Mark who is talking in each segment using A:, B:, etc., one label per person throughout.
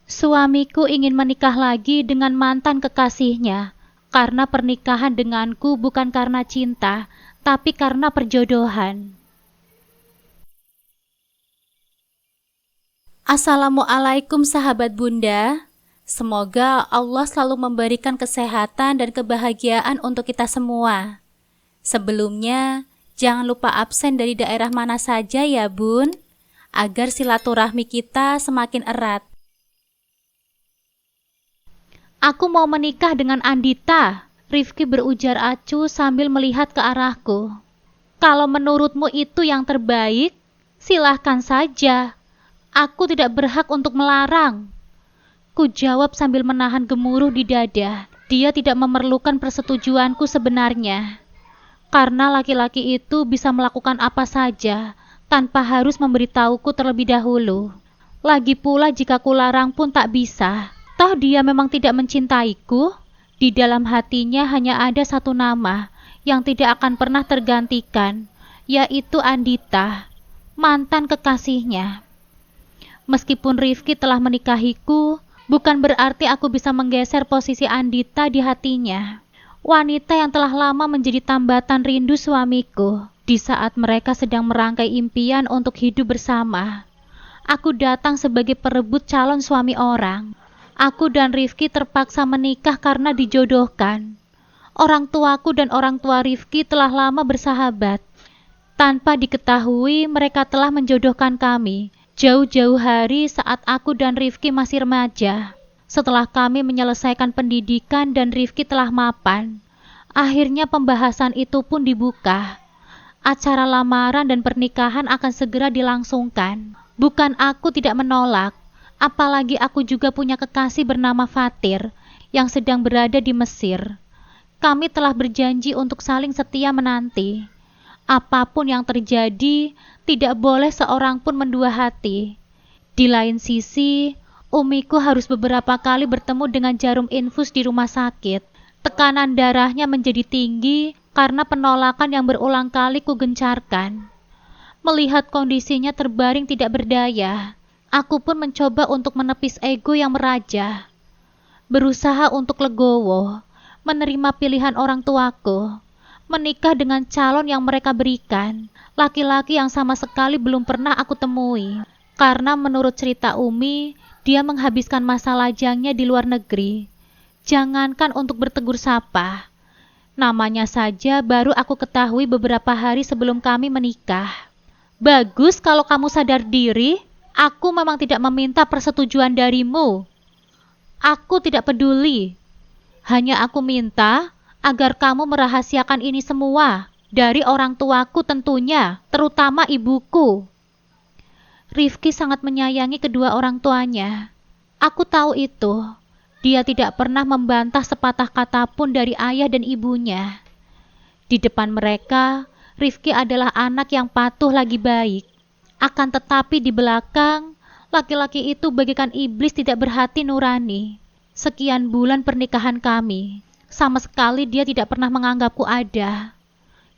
A: Suamiku ingin menikah lagi dengan mantan kekasihnya, karena pernikahan denganku bukan karena cinta, tapi karena perjodohan. Assalamualaikum sahabat Bunda. Semoga Allah selalu memberikan kesehatan dan kebahagiaan untuk kita semua. Sebelumnya, jangan lupa absen dari daerah mana saja ya Bun, agar silaturahmi kita semakin erat. Aku mau menikah dengan Andita, Rifki berujar acuh sambil melihat ke arahku. Kalau menurutmu itu yang terbaik, silahkan saja. Aku tidak berhak untuk melarang. Ku jawab sambil menahan gemuruh di dada. Dia tidak memerlukan persetujuanku sebenarnya. Karena laki-laki itu bisa melakukan apa saja, tanpa harus memberitahuku terlebih dahulu. Lagi pula jika kularang pun tak bisa. Toh dia memang tidak mencintaiku. Di dalam hatinya hanya ada satu nama yang tidak akan pernah tergantikan, yaitu Andita, mantan kekasihnya. Meskipun Rifki telah menikahiku, bukan berarti aku bisa menggeser posisi Andita di hatinya. Wanita yang telah lama menjadi tambatan rindu suamiku di saat mereka sedang merangkai impian untuk hidup bersama. Aku datang sebagai perebut calon suami orang. Aku dan Rifki terpaksa menikah karena dijodohkan. Orang tuaku dan orang tua Rifki telah lama bersahabat. Tanpa diketahui, mereka telah menjodohkan kami jauh-jauh hari saat aku dan Rifki masih remaja. Setelah kami menyelesaikan pendidikan dan Rifki telah mapan, akhirnya pembahasan itu pun dibuka. Acara lamaran dan pernikahan akan segera dilangsungkan. Bukan aku tidak menolak, apalagi aku juga punya kekasih bernama Fatir yang sedang berada di Mesir. Kami telah berjanji untuk saling setia menanti. Apapun yang terjadi, tidak boleh seorang pun mendua hati. Di lain sisi, umiku harus beberapa kali bertemu dengan jarum infus di rumah sakit. Tekanan darahnya menjadi tinggi karena penolakan yang berulang kali kugencarkan. Melihat kondisinya terbaring tidak berdaya, aku pun mencoba untuk menepis ego yang merajah. Berusaha untuk legowo, menerima pilihan orang tuaku, menikah dengan calon yang mereka berikan, laki-laki yang sama sekali belum pernah aku temui. Karena menurut cerita Umi, dia menghabiskan masa lajangnya di luar negeri. Jangankan untuk bertegur sapa, namanya saja baru aku ketahui beberapa hari sebelum kami menikah. Bagus kalau kamu sadar diri, aku memang tidak meminta persetujuan darimu. Aku tidak peduli. Hanya aku minta agar kamu merahasiakan ini semua dari orang tuaku tentunya, terutama ibuku. Rifki sangat menyayangi kedua orang tuanya. Aku tahu itu. Dia tidak pernah membantah sepatah kata pun dari ayah dan ibunya. Di depan mereka, Rifki adalah anak yang patuh lagi baik. Akan tetapi di belakang, laki-laki itu bagaikan iblis tidak berhati nurani. Sekian bulan pernikahan kami, sama sekali dia tidak pernah menganggapku ada.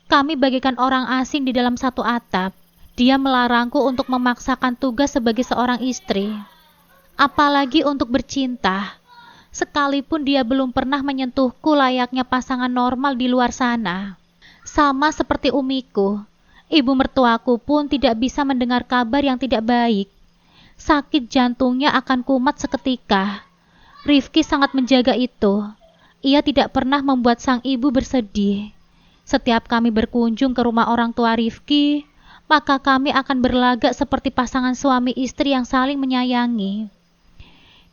A: Kami bagaikan orang asing di dalam satu atap. Dia melarangku untuk memaksakan tugas sebagai seorang istri. Apalagi untuk bercinta. Sekalipun dia belum pernah menyentuhku layaknya pasangan normal di luar sana. Sama seperti umiku, ibu mertuaku pun tidak bisa mendengar kabar yang tidak baik. Sakit jantungnya akan kumat seketika. Rifki sangat menjaga itu. Ia tidak pernah membuat sang ibu bersedih. Setiap kami berkunjung ke rumah orang tua Rifki, maka kami akan berlagak seperti pasangan suami istri yang saling menyayangi.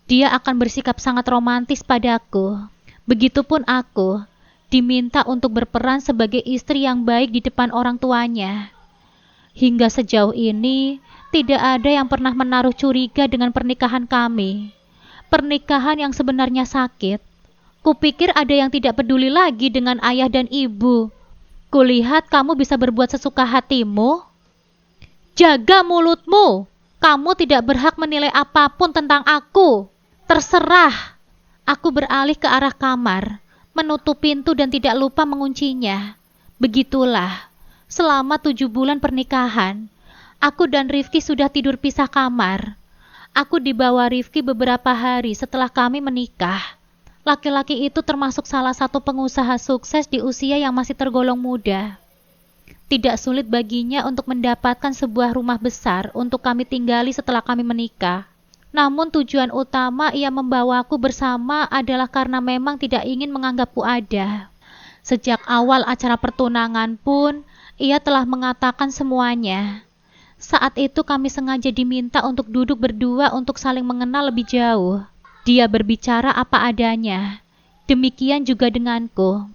A: Dia akan bersikap sangat romantis padaku. Begitupun aku, diminta untuk berperan sebagai istri yang baik di depan orang tuanya. Hingga sejauh ini, tidak ada yang pernah menaruh curiga dengan pernikahan kami. Pernikahan yang sebenarnya sakit. Kupikir ada yang tidak peduli lagi dengan ayah dan ibu. Kulihat kamu bisa berbuat sesuka hatimu. Jaga mulutmu. Kamu tidak berhak menilai apapun tentang aku. Terserah. Aku beralih ke arah kamar, menutup pintu dan tidak lupa menguncinya. Begitulah, selama 7 bulan pernikahan, aku dan Rifki sudah tidur pisah kamar. Aku dibawa Rifki beberapa hari setelah kami menikah. Laki-laki itu termasuk salah satu pengusaha sukses di usia yang masih tergolong muda. Tidak sulit baginya untuk mendapatkan sebuah rumah besar untuk kami tinggali setelah kami menikah. Namun tujuan utama ia membawaku bersama adalah karena memang tidak ingin menganggapku ada. Sejak awal acara pertunangan pun, ia telah mengatakan semuanya. Saat itu kami sengaja diminta untuk duduk berdua untuk saling mengenal lebih jauh. Dia berbicara apa adanya. Demikian juga denganku.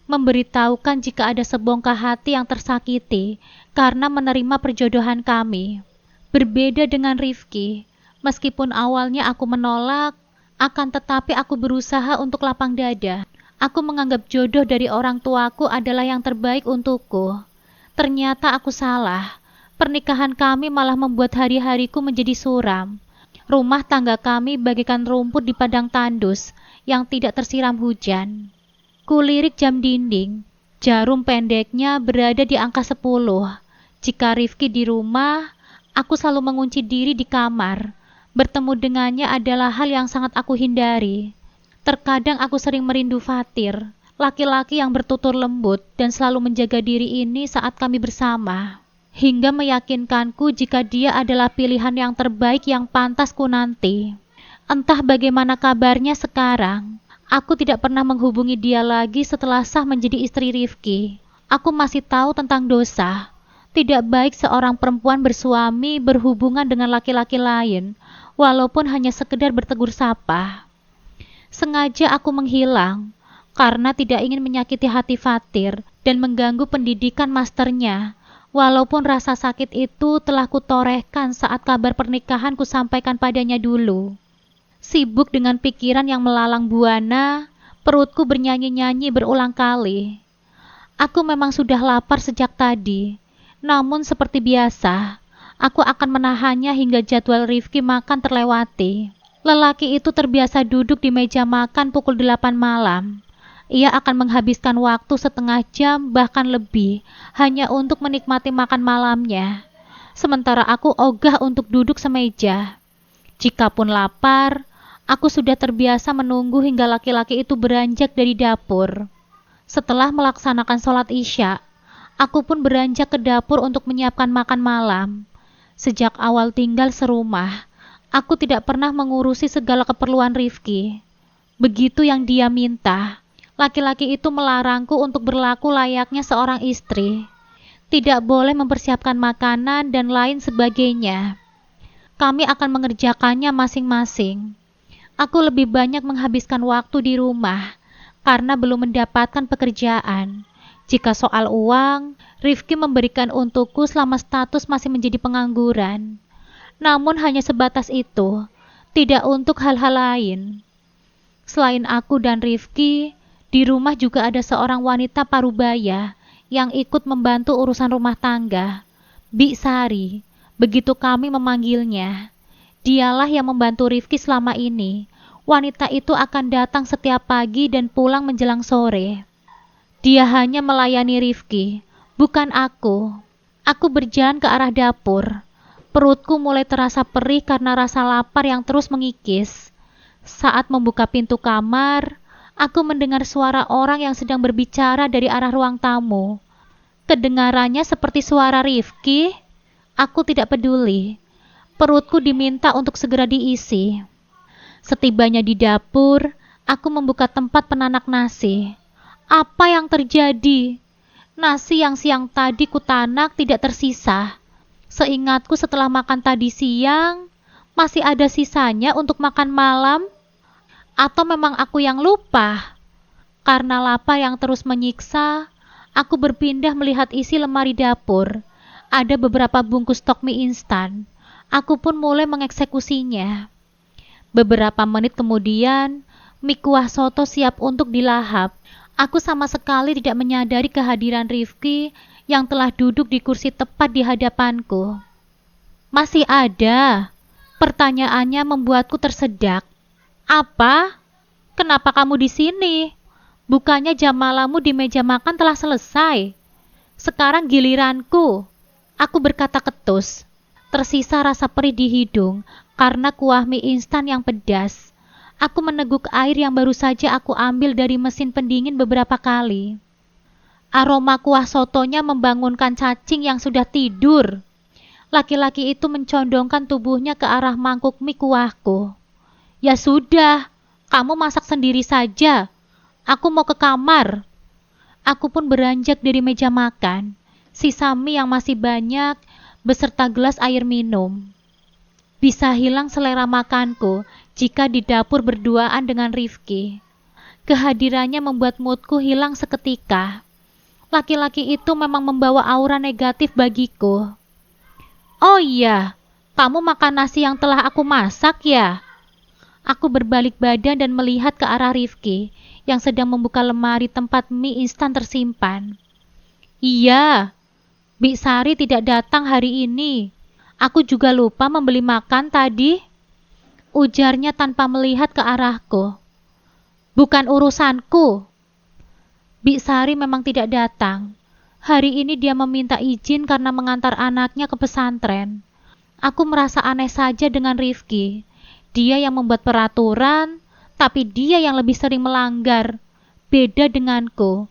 A: Memberitahukan jika ada sebongkah hati yang tersakiti karena menerima perjodohan kami. Berbeda dengan Rifki. Meskipun awalnya aku menolak, akan tetapi aku berusaha untuk lapang dada. Aku menganggap jodoh dari orang tuaku adalah yang terbaik untukku. Ternyata aku salah. Pernikahan kami malah membuat hari-hariku menjadi suram. Rumah tangga kami bagaikan rumput di padang tandus yang tidak tersiram hujan. Kulirik jam dinding. Jarum pendeknya berada di angka 10. Jika Rifki di rumah, aku selalu mengunci diri di kamar. Bertemu dengannya adalah hal yang sangat aku hindari. Terkadang aku sering merindu Fatir, laki-laki yang bertutur lembut dan selalu menjaga diri ini saat kami bersama, hingga meyakinkanku jika dia adalah pilihan yang terbaik yang pantas ku nanti. Entah bagaimana kabarnya sekarang. Aku tidak pernah menghubungi dia lagi setelah sah menjadi istri Rifki. Aku masih tahu tentang dosa. Tidak baik seorang perempuan bersuami berhubungan dengan laki-laki lain, walaupun hanya sekedar bertegur sapa. Sengaja aku menghilang, karena tidak ingin menyakiti hati Fatir dan mengganggu pendidikan masternya, walaupun rasa sakit itu telah kutorehkan saat kabar pernikahan kusampaikan padanya dulu. Sibuk dengan pikiran yang melalang buana, perutku bernyanyi-nyanyi berulang kali. Aku memang sudah lapar sejak tadi. Namun seperti biasa, aku akan menahannya hingga jadwal Rifki makan terlewati. Lelaki itu terbiasa duduk di meja makan pukul 8 malam. Ia akan menghabiskan waktu setengah jam bahkan lebih hanya untuk menikmati makan malamnya. Sementara aku ogah untuk duduk semeja. Jikapun lapar, aku sudah terbiasa menunggu hingga laki-laki itu beranjak dari dapur. Setelah melaksanakan sholat Isya, aku pun beranjak ke dapur untuk menyiapkan makan malam. Sejak awal tinggal serumah, aku tidak pernah mengurusi segala keperluan Rifki. Begitu yang dia minta, laki-laki itu melarangku untuk berlaku layaknya seorang istri. Tidak boleh mempersiapkan makanan dan lain sebagainya. Kami akan mengerjakannya masing-masing. Aku lebih banyak menghabiskan waktu di rumah, karena belum mendapatkan pekerjaan. Jika soal uang, Rifki memberikan untukku selama status masih menjadi pengangguran. Namun hanya sebatas itu, tidak untuk hal-hal lain. Selain aku dan Rifki, di rumah juga ada seorang wanita parubaya yang ikut membantu urusan rumah tangga. Bi Sari, begitu kami memanggilnya. Dialah yang membantu Rifki selama ini. Wanita itu akan datang setiap pagi dan pulang menjelang sore. Dia hanya melayani Rifki, bukan aku. Aku berjalan ke arah dapur. Perutku mulai terasa perih karena rasa lapar yang terus mengikis. Saat membuka pintu kamar, aku mendengar suara orang yang sedang berbicara dari arah ruang tamu. Kedengarannya seperti suara Rifki. Aku tidak peduli. Perutku diminta untuk segera diisi. Setibanya di dapur, aku membuka tempat penanak nasi. Apa yang terjadi? Nasi yang siang tadi kutanak tidak tersisa. Seingatku setelah makan tadi siang, masih ada sisanya untuk makan malam? Atau memang aku yang lupa? Karena lapar yang terus menyiksa, aku berpindah melihat isi lemari dapur. Ada beberapa bungkus stok mie instan. Aku pun mulai mengeksekusinya. Beberapa menit kemudian, mie kuah soto siap untuk dilahap. Aku sama sekali tidak menyadari kehadiran Rifki yang telah duduk di kursi tepat di hadapanku. Masih ada? Pertanyaannya membuatku tersedak. Apa? Kenapa kamu di sini? Bukannya jam malammu di meja makan telah selesai? Sekarang giliranku. Aku berkata ketus. Tersisa rasa perih di hidung karena kuah mie instan yang pedas. Aku meneguk air yang baru saja aku ambil dari mesin pendingin beberapa kali. Aroma kuah sotonya membangunkan cacing yang sudah tidur. Laki-laki itu mencondongkan tubuhnya ke arah mangkuk mie kuahku. Ya sudah, kamu masak sendiri saja. Aku mau ke kamar. Aku pun beranjak dari meja makan. Sisa mie yang masih banyak, beserta gelas air minum. Bisa hilang selera makanku jika di dapur berduaan dengan Rifki. Kehadirannya membuat moodku hilang seketika. Laki-laki itu memang membawa aura negatif bagiku. Oh iya, kamu makan nasi yang telah aku masak ya? Aku berbalik badan dan melihat ke arah Rifki yang sedang membuka lemari tempat mie instan tersimpan. Iya, Bik Sari tidak datang hari ini. Aku juga lupa membeli makan tadi. Ujarnya tanpa melihat ke arahku. Bukan urusanku. Bik Sari memang tidak datang. Hari ini dia meminta izin karena mengantar anaknya ke pesantren. Aku merasa aneh saja dengan Rifki. Dia yang membuat peraturan, tapi dia yang lebih sering melanggar. Beda denganku.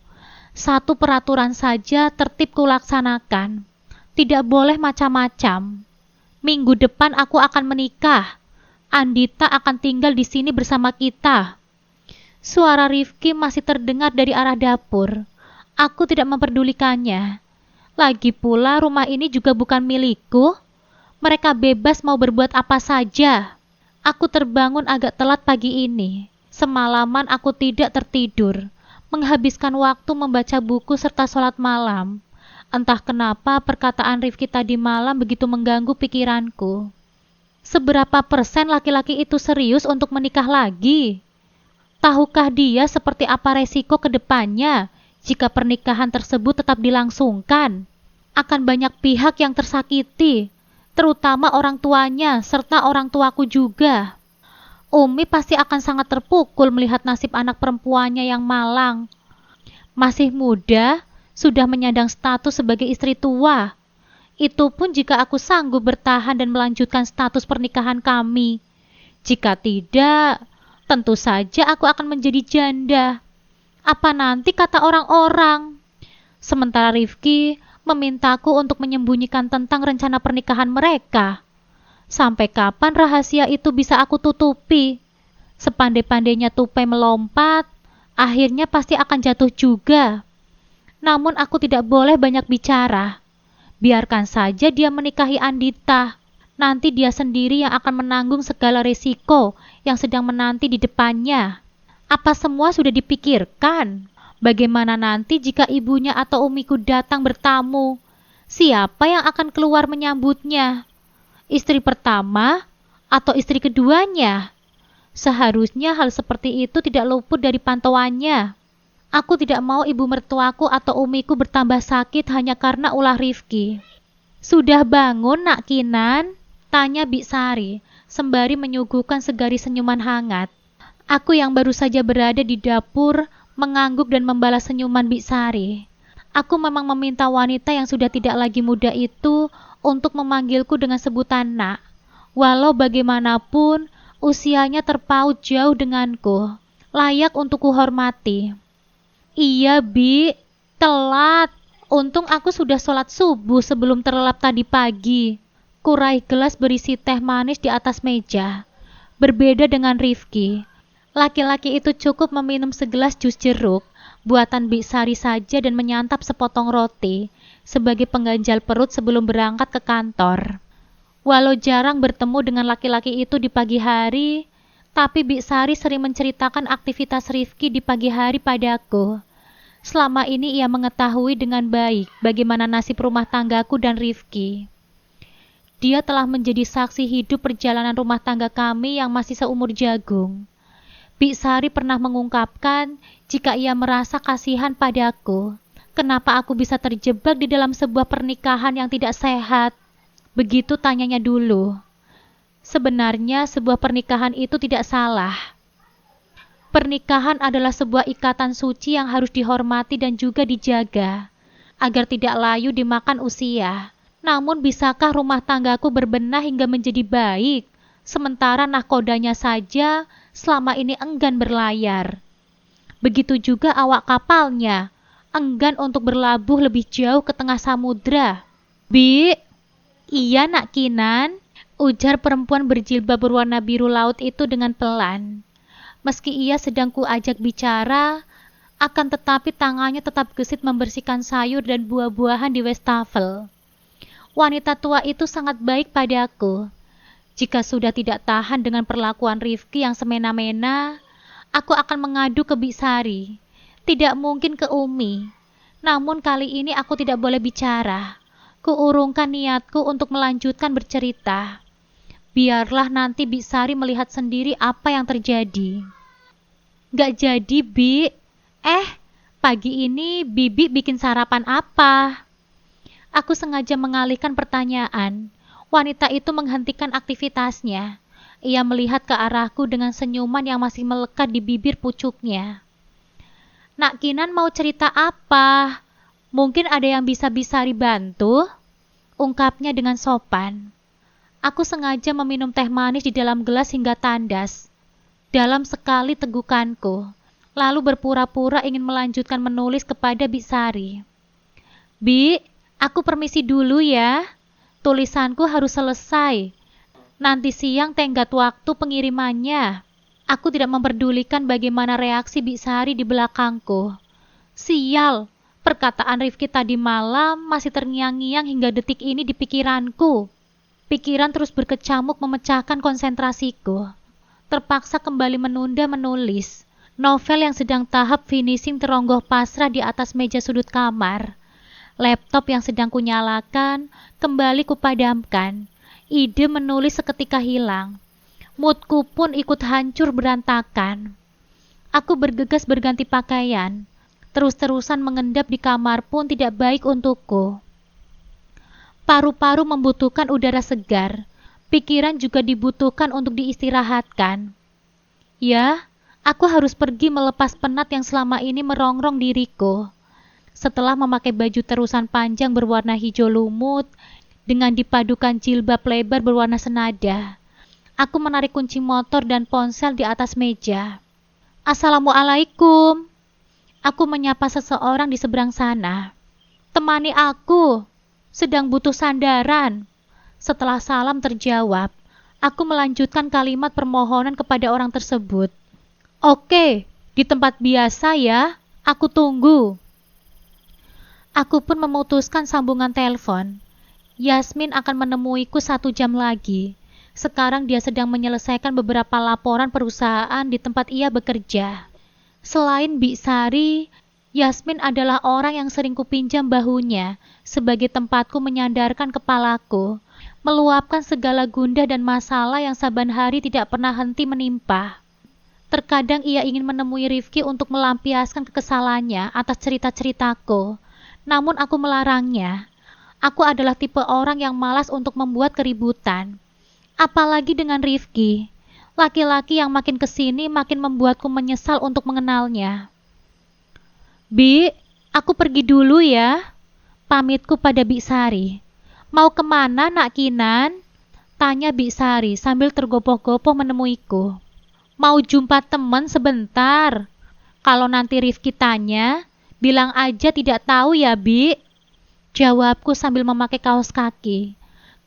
A: Satu peraturan saja tertib kulaksanakan. Tidak boleh macam-macam. Minggu depan aku akan menikah. Andita akan tinggal di sini bersama kita. Suara Rifki masih terdengar dari arah dapur. Aku tidak memperdulikannya. Lagi pula rumah ini juga bukan milikku. Mereka bebas mau berbuat apa saja. Aku terbangun agak telat pagi ini. Semalaman aku tidak tertidur. Menghabiskan waktu membaca buku serta sholat malam. Entah kenapa perkataan Rifki tadi malam begitu mengganggu pikiranku. Seberapa persen laki-laki itu serius untuk menikah lagi? Tahukah dia seperti apa resiko ke depannya jika pernikahan tersebut tetap dilangsungkan? Akan banyak pihak yang tersakiti, terutama orang tuanya serta orang tuaku juga. Umi pasti akan sangat terpukul melihat nasib anak perempuannya yang malang. Masih muda, sudah menyandang status sebagai istri tua. Itu pun jika aku sanggup bertahan dan melanjutkan status pernikahan kami. Jika tidak, tentu saja aku akan menjadi janda. Apa nanti kata orang-orang? Sementara Rifki memintaku untuk menyembunyikan tentang rencana pernikahan mereka. Sampai kapan rahasia itu bisa aku tutupi? Sepandai-pandainya tupai melompat, akhirnya pasti akan jatuh juga. Namun aku tidak boleh banyak bicara. Biarkan saja dia menikahi Andita. Nanti dia sendiri yang akan menanggung segala risiko yang sedang menanti di depannya. Apa semua sudah dipikirkan? Bagaimana nanti jika ibunya atau umiku datang bertamu? Siapa yang akan keluar menyambutnya? Istri pertama atau istri keduanya? Seharusnya hal seperti itu tidak luput dari pantauannya. Aku tidak mau ibu mertuaku atau umiku bertambah sakit hanya karena ulah Rifki. Sudah bangun, Nak Kinan? Tanya Bik Sari, sembari menyuguhkan segari senyuman hangat. Aku yang baru saja berada di dapur, mengangguk dan membalas senyuman Bik Sari. Aku memang meminta wanita yang sudah tidak lagi muda itu untuk memanggilku dengan sebutan Nak. Walau bagaimanapun, usianya terpaut jauh denganku, layak untuk kuhormati. Iya, Bi, telat. Untung aku sudah sholat subuh sebelum terlelap tadi pagi. Kurai gelas berisi teh manis di atas meja. Berbeda dengan Rifki. Laki-laki itu cukup meminum segelas jus jeruk, buatan Bik Sari saja dan menyantap sepotong roti, sebagai pengganjal perut sebelum berangkat ke kantor. Walau jarang bertemu dengan laki-laki itu di pagi hari, tapi Bik Sari sering menceritakan aktivitas Rifki di pagi hari padaku. Selama ini ia mengetahui dengan baik bagaimana nasib rumah tanggaku dan Rifki. Dia telah menjadi saksi hidup perjalanan rumah tangga kami yang masih seumur jagung. Bik Sari pernah mengungkapkan jika ia merasa kasihan padaku. Kenapa aku bisa terjebak di dalam sebuah pernikahan yang tidak sehat? Begitu tanyanya dulu. Sebenarnya sebuah pernikahan itu tidak salah. Pernikahan adalah sebuah ikatan suci yang harus dihormati dan juga dijaga, agar tidak layu dimakan usia. Namun bisakah rumah tanggaku berbenah hingga menjadi baik? sementara nahkodanya saja selama ini enggan berlayar. Begitu juga awak kapalnya, enggan untuk berlabuh lebih jauh ke tengah samudra. Bi, iya Nak Kinan, ujar perempuan berjilbab berwarna biru laut itu dengan pelan. Meski ia sedang kuajak bicara, akan tetapi tangannya tetap gesit membersihkan sayur dan buah-buahan di wastafel. Wanita tua itu sangat baik padaku. Jika sudah tidak tahan dengan perlakuan Rifki yang semena-mena, aku akan mengadu ke Biksari. Tidak mungkin ke Umi. Namun kali ini aku tidak boleh bicara. Kuurungkan niatku untuk melanjutkan bercerita. Biarlah nanti Biksari melihat sendiri apa yang terjadi. Gak jadi, Bi. Pagi ini Bibi bikin sarapan apa? Aku sengaja mengalihkan pertanyaan. Wanita itu menghentikan aktivitasnya. Ia melihat ke arahku dengan senyuman yang masih melekat di bibir pucuknya. Nak Kinan mau cerita apa? Mungkin ada yang bisa dibantu? Ungkapnya dengan sopan. Aku sengaja meminum teh manis di dalam gelas hingga tandas. Dalam sekali tegukanku, lalu berpura-pura ingin melanjutkan menulis kepada Biksari. Bi, aku permisi dulu ya. Tulisanku harus selesai. Nanti siang tenggat waktu pengirimannya. Aku tidak memperdulikan bagaimana reaksi Biksari di belakangku. Sial, perkataan Rifki tadi malam masih terngiang-ngiang hingga detik ini di pikiranku. Pikiran terus berkecamuk memecahkan konsentrasiku. Terpaksa kembali menunda menulis. Novel yang sedang tahap finishing teronggoh pasrah di atas meja sudut kamar. Laptop yang sedang kunyalakan kembali kupadamkan. Ide menulis seketika hilang. Moodku pun ikut hancur berantakan. Aku bergegas berganti pakaian. Terus-terusan mengendap di kamar pun tidak baik untukku. Paru-paru membutuhkan udara segar. Pikiran juga dibutuhkan untuk diistirahatkan. Ya, aku harus pergi melepas penat yang selama ini merongrong diriku. Setelah memakai baju terusan panjang berwarna hijau lumut dengan dipadukan jilbab lebar berwarna senada, aku menarik kunci motor dan ponsel di atas meja. Assalamualaikum. Aku menyapa seseorang di seberang sana. Temani aku, sedang butuh sandaran. Setelah salam terjawab, aku melanjutkan kalimat permohonan kepada orang tersebut. Oke, di tempat biasa ya, aku tunggu. Aku pun memutuskan sambungan telepon. Yasmin akan menemuiku 1 jam lagi. Sekarang dia sedang menyelesaikan beberapa laporan perusahaan di tempat ia bekerja. Selain Biksari, Yasmin adalah orang yang sering kupinjam bahunya sebagai tempatku menyandarkan kepalaku, meluapkan segala gundah dan masalah yang saban hari tidak pernah henti menimpa. Terkadang ia ingin menemui Rifki untuk melampiaskan kekesalannya atas cerita-ceritaku. Namun aku melarangnya. Aku adalah tipe orang yang malas untuk membuat keributan. Apalagi dengan Rifki. Laki-laki yang makin kesini makin membuatku menyesal untuk mengenalnya. Bi, aku pergi dulu ya. Pamitku pada Biksari. Mau kemana Nak Kinan? Tanya Biksari sambil tergopoh-gopoh menemuiku. Mau jumpa teman sebentar. Kalau nanti Rifki tanya, bilang aja tidak tahu ya, Bi. Jawabku sambil memakai kaos kaki.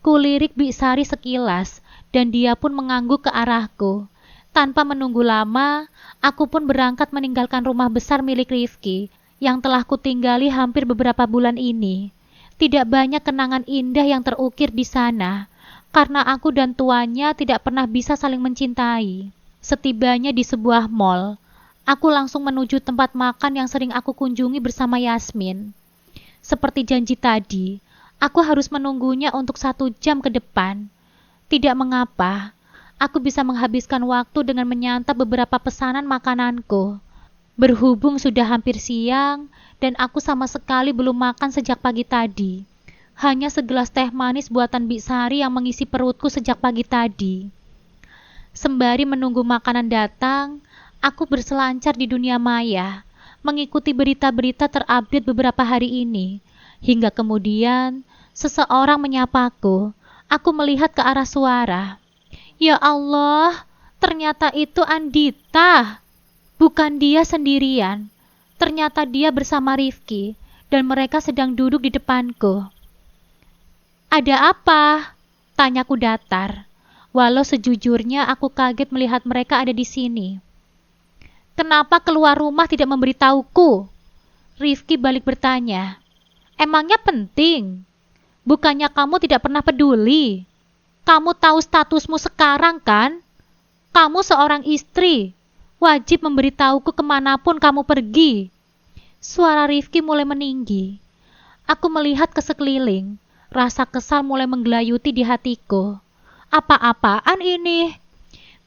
A: Kulirik Biksari sekilas, dan dia pun mengangguk ke arahku. Tanpa menunggu lama, aku pun berangkat meninggalkan rumah besar milik Rifki, yang telah kutinggali hampir beberapa bulan ini. Tidak banyak kenangan indah yang terukir di sana, karena aku dan tuannya tidak pernah bisa saling mencintai. Setibanya di sebuah mall, aku langsung menuju tempat makan yang sering aku kunjungi bersama Yasmin. Seperti janji tadi, aku harus menunggunya untuk 1 jam ke depan. Tidak mengapa, aku bisa menghabiskan waktu dengan menyantap beberapa pesanan makananku. Berhubung sudah hampir siang, dan aku sama sekali belum makan sejak pagi tadi. Hanya segelas teh manis buatan Biksari yang mengisi perutku sejak pagi tadi. Sembari menunggu makanan datang, aku berselancar di dunia maya, mengikuti berita-berita terupdate beberapa hari ini, hingga kemudian seseorang menyapaku. Aku melihat ke arah suara. Ya Allah, ternyata itu Andita. Bukan dia sendirian. Ternyata dia bersama Rifki dan mereka sedang duduk di depanku. Ada apa? Tanyaku datar. Walau sejujurnya aku kaget melihat mereka ada di sini. Kenapa keluar rumah tidak memberitahuku? Rifki balik bertanya. Emangnya penting? Bukannya kamu tidak pernah peduli? Kamu tahu statusmu sekarang kan? Kamu seorang istri. Wajib memberitahuku kemanapun kamu pergi. Suara Rifki mulai meninggi. Aku melihat ke sekeliling. Rasa kesal mulai menggelayuti di hatiku. Apa-apaan ini?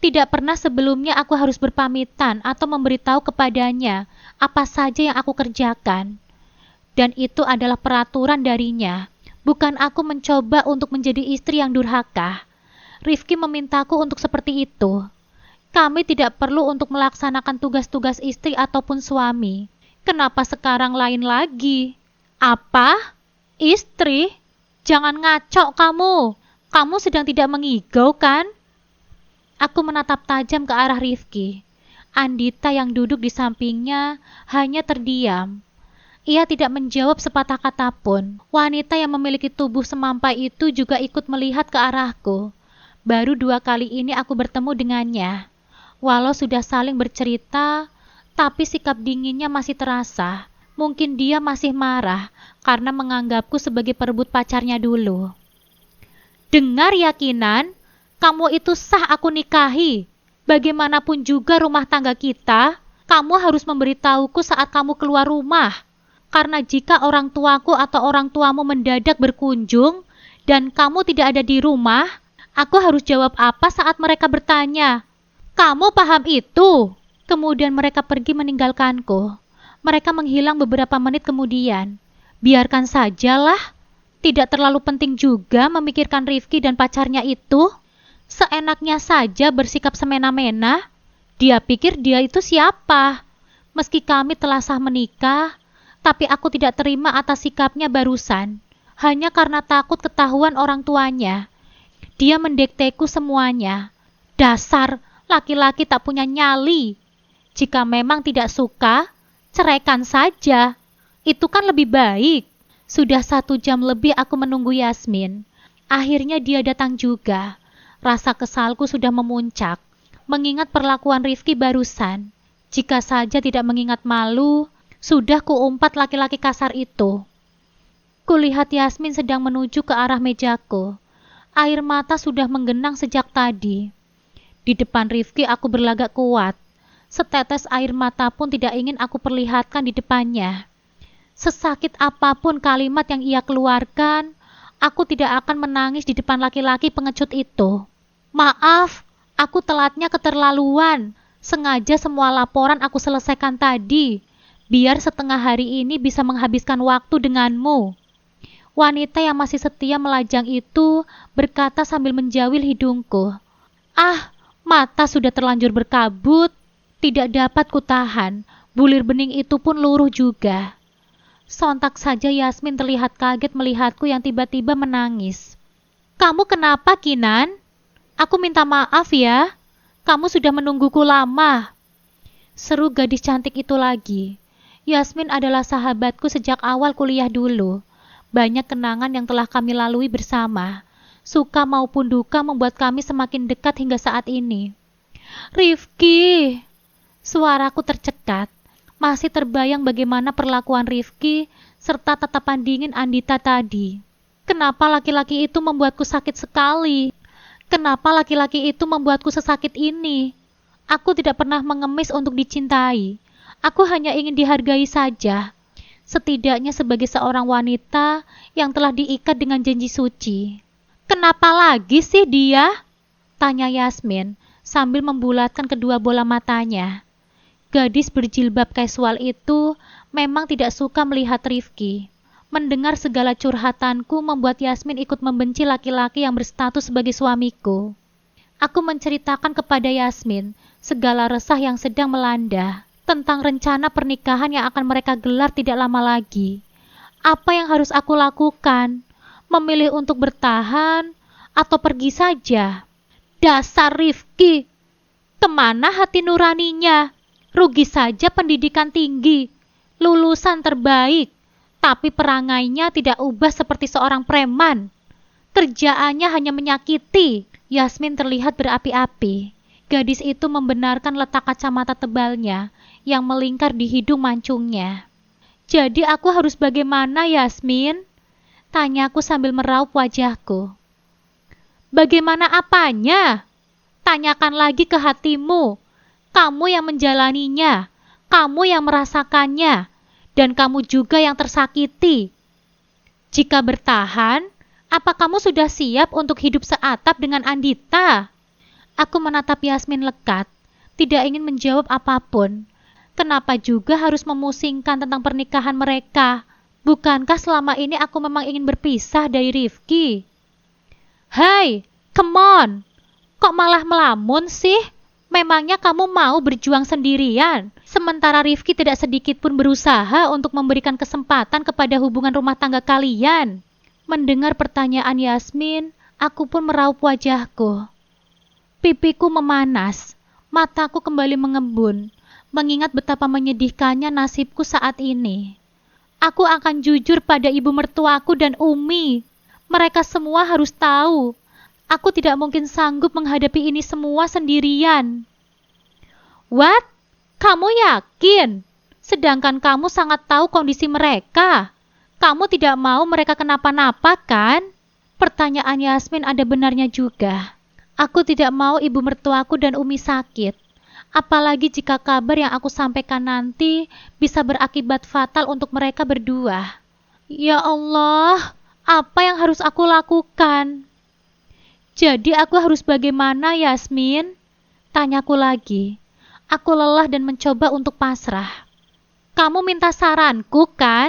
A: Tidak pernah sebelumnya aku harus berpamitan atau memberitahu kepadanya apa saja yang aku kerjakan. Dan itu adalah peraturan darinya. Bukan aku mencoba untuk menjadi istri yang durhaka. Rifki memintaku untuk seperti itu. Kami tidak perlu untuk melaksanakan tugas-tugas istri ataupun suami. Kenapa sekarang lain lagi? Apa? Istri? Jangan ngaco kamu. Kamu sedang tidak mengigau kan? Aku menatap tajam ke arah Rifki. Andita yang duduk di sampingnya hanya terdiam. Ia tidak menjawab sepatah kata pun. Wanita yang memiliki tubuh semampai itu juga ikut melihat ke arahku. Baru 2 kali ini aku bertemu dengannya. Walau sudah saling bercerita, tapi sikap dinginnya masih terasa. Mungkin dia masih marah karena menganggapku sebagai perebut pacarnya dulu. Dengar yakinan, kamu itu sah aku nikahi. Bagaimanapun juga rumah tangga kita, kamu harus memberitahuku saat kamu keluar rumah. Karena jika orang tuaku atau orang tuamu mendadak berkunjung dan kamu tidak ada di rumah, aku harus jawab apa saat mereka bertanya? Kamu paham itu? Kemudian mereka pergi meninggalkanku. Mereka menghilang beberapa menit kemudian. Biarkan sajalah. Tidak terlalu penting juga memikirkan Rifki dan pacarnya itu. Seenaknya saja bersikap semena-mena. Dia pikir dia itu siapa? Meski kami telah sah menikah, tapi aku tidak terima atas sikapnya barusan. Hanya karena takut ketahuan orang tuanya. Dia mendikteku semuanya. Dasar laki-laki tak punya nyali. Jika memang tidak suka, ceraikan saja. Itu kan lebih baik. Sudah 1 jam lebih aku menunggu Yasmin. Akhirnya dia datang juga. Rasa kesalku sudah memuncak. Mengingat perlakuan Rifki barusan. Jika saja tidak mengingat malu, sudah kuumpat laki-laki kasar itu. Kulihat Yasmin sedang menuju ke arah mejaku. Air mata sudah menggenang sejak tadi. Di depan Rifki aku berlagak kuat. Setetes air mata pun tidak ingin aku perlihatkan di depannya. Sesakit apapun kalimat yang ia keluarkan, aku tidak akan menangis di depan laki-laki pengecut itu. Maaf, aku telatnya keterlaluan. Sengaja semua laporan aku selesaikan tadi, biar setengah hari ini bisa menghabiskan waktu denganmu. Wanita yang masih setia melajang itu berkata sambil menjawil hidungku. Ah, mata sudah terlanjur berkabut. Tidak dapat kutahan, bulir bening itu pun luruh juga. Sontak saja Yasmin terlihat kaget melihatku yang tiba-tiba menangis. Kamu kenapa, Kinan? Aku minta maaf ya. Kamu sudah menungguku lama. Seru gadis cantik itu lagi. Yasmin adalah sahabatku sejak awal kuliah dulu. Banyak kenangan yang telah kami lalui bersama. Suka maupun duka membuat kami semakin dekat hingga saat ini. Rifki! Suaraku tercekat. Masih terbayang bagaimana perlakuan Rifki serta tatapan dingin Andita tadi. Kenapa laki-laki itu membuatku sakit sekali? Kenapa laki-laki itu membuatku sesakit ini? Aku tidak pernah mengemis untuk dicintai. Aku hanya ingin dihargai saja. Setidaknya sebagai seorang wanita yang telah diikat dengan janji suci. Kenapa lagi sih dia? Tanya Yasmin sambil membulatkan kedua bola matanya. Gadis berjilbab casual itu memang tidak suka melihat Rifki. Mendengar segala curhatanku membuat Yasmin ikut membenci laki-laki yang berstatus sebagai suamiku. Aku menceritakan kepada Yasmin segala resah yang sedang melanda tentang rencana pernikahan yang akan mereka gelar tidak lama lagi. Apa yang harus aku lakukan? Memilih untuk bertahan atau pergi saja? Dasar Rifki, kemana hati nuraninya? Rugi saja pendidikan tinggi, lulusan terbaik, tapi perangainya tidak ubah seperti seorang preman. Kerjaannya hanya menyakiti. Yasmin terlihat berapi-api. Gadis itu membenarkan letak kacamata tebalnya yang melingkar di hidung mancungnya. Jadi aku harus bagaimana, Yasmin? Tanyaku sambil meraup wajahku. Bagaimana apanya? Tanyakan lagi ke hatimu. Kamu yang menjalaninya, kamu yang merasakannya, dan kamu juga yang tersakiti. Jika bertahan, apa kamu sudah siap untuk hidup seatap dengan Andita? Aku menatap Yasmin lekat, tidak ingin menjawab apapun. Kenapa juga harus memusingkan tentang pernikahan mereka? Bukankah selama ini aku memang ingin berpisah dari Rifki? Hai, come on! Kok malah melamun sih? Memangnya kamu mau berjuang sendirian, sementara Rifki tidak sedikit pun berusaha untuk memberikan kesempatan kepada hubungan rumah tangga kalian? Mendengar pertanyaan Yasmin, aku pun meraup wajahku. Pipiku memanas, mataku kembali mengembun, mengingat betapa menyedihkannya nasibku saat ini. Aku akan jujur pada ibu mertuaku dan Umi. Mereka semua harus tahu. Aku tidak mungkin sanggup menghadapi ini semua sendirian. What? Kamu yakin? Sedangkan kamu sangat tahu kondisi mereka. Kamu tidak mau mereka kenapa-napa, kan? Pertanyaan Yasmin ada benarnya juga. Aku tidak mau ibu mertuaku dan Umi sakit. Apalagi jika kabar yang aku sampaikan nanti bisa berakibat fatal untuk mereka berdua. Ya Allah, apa yang harus aku lakukan? Jadi aku harus bagaimana, Yasmin? Tanyaku lagi. Aku lelah dan mencoba untuk pasrah. Kamu minta saranku, kan?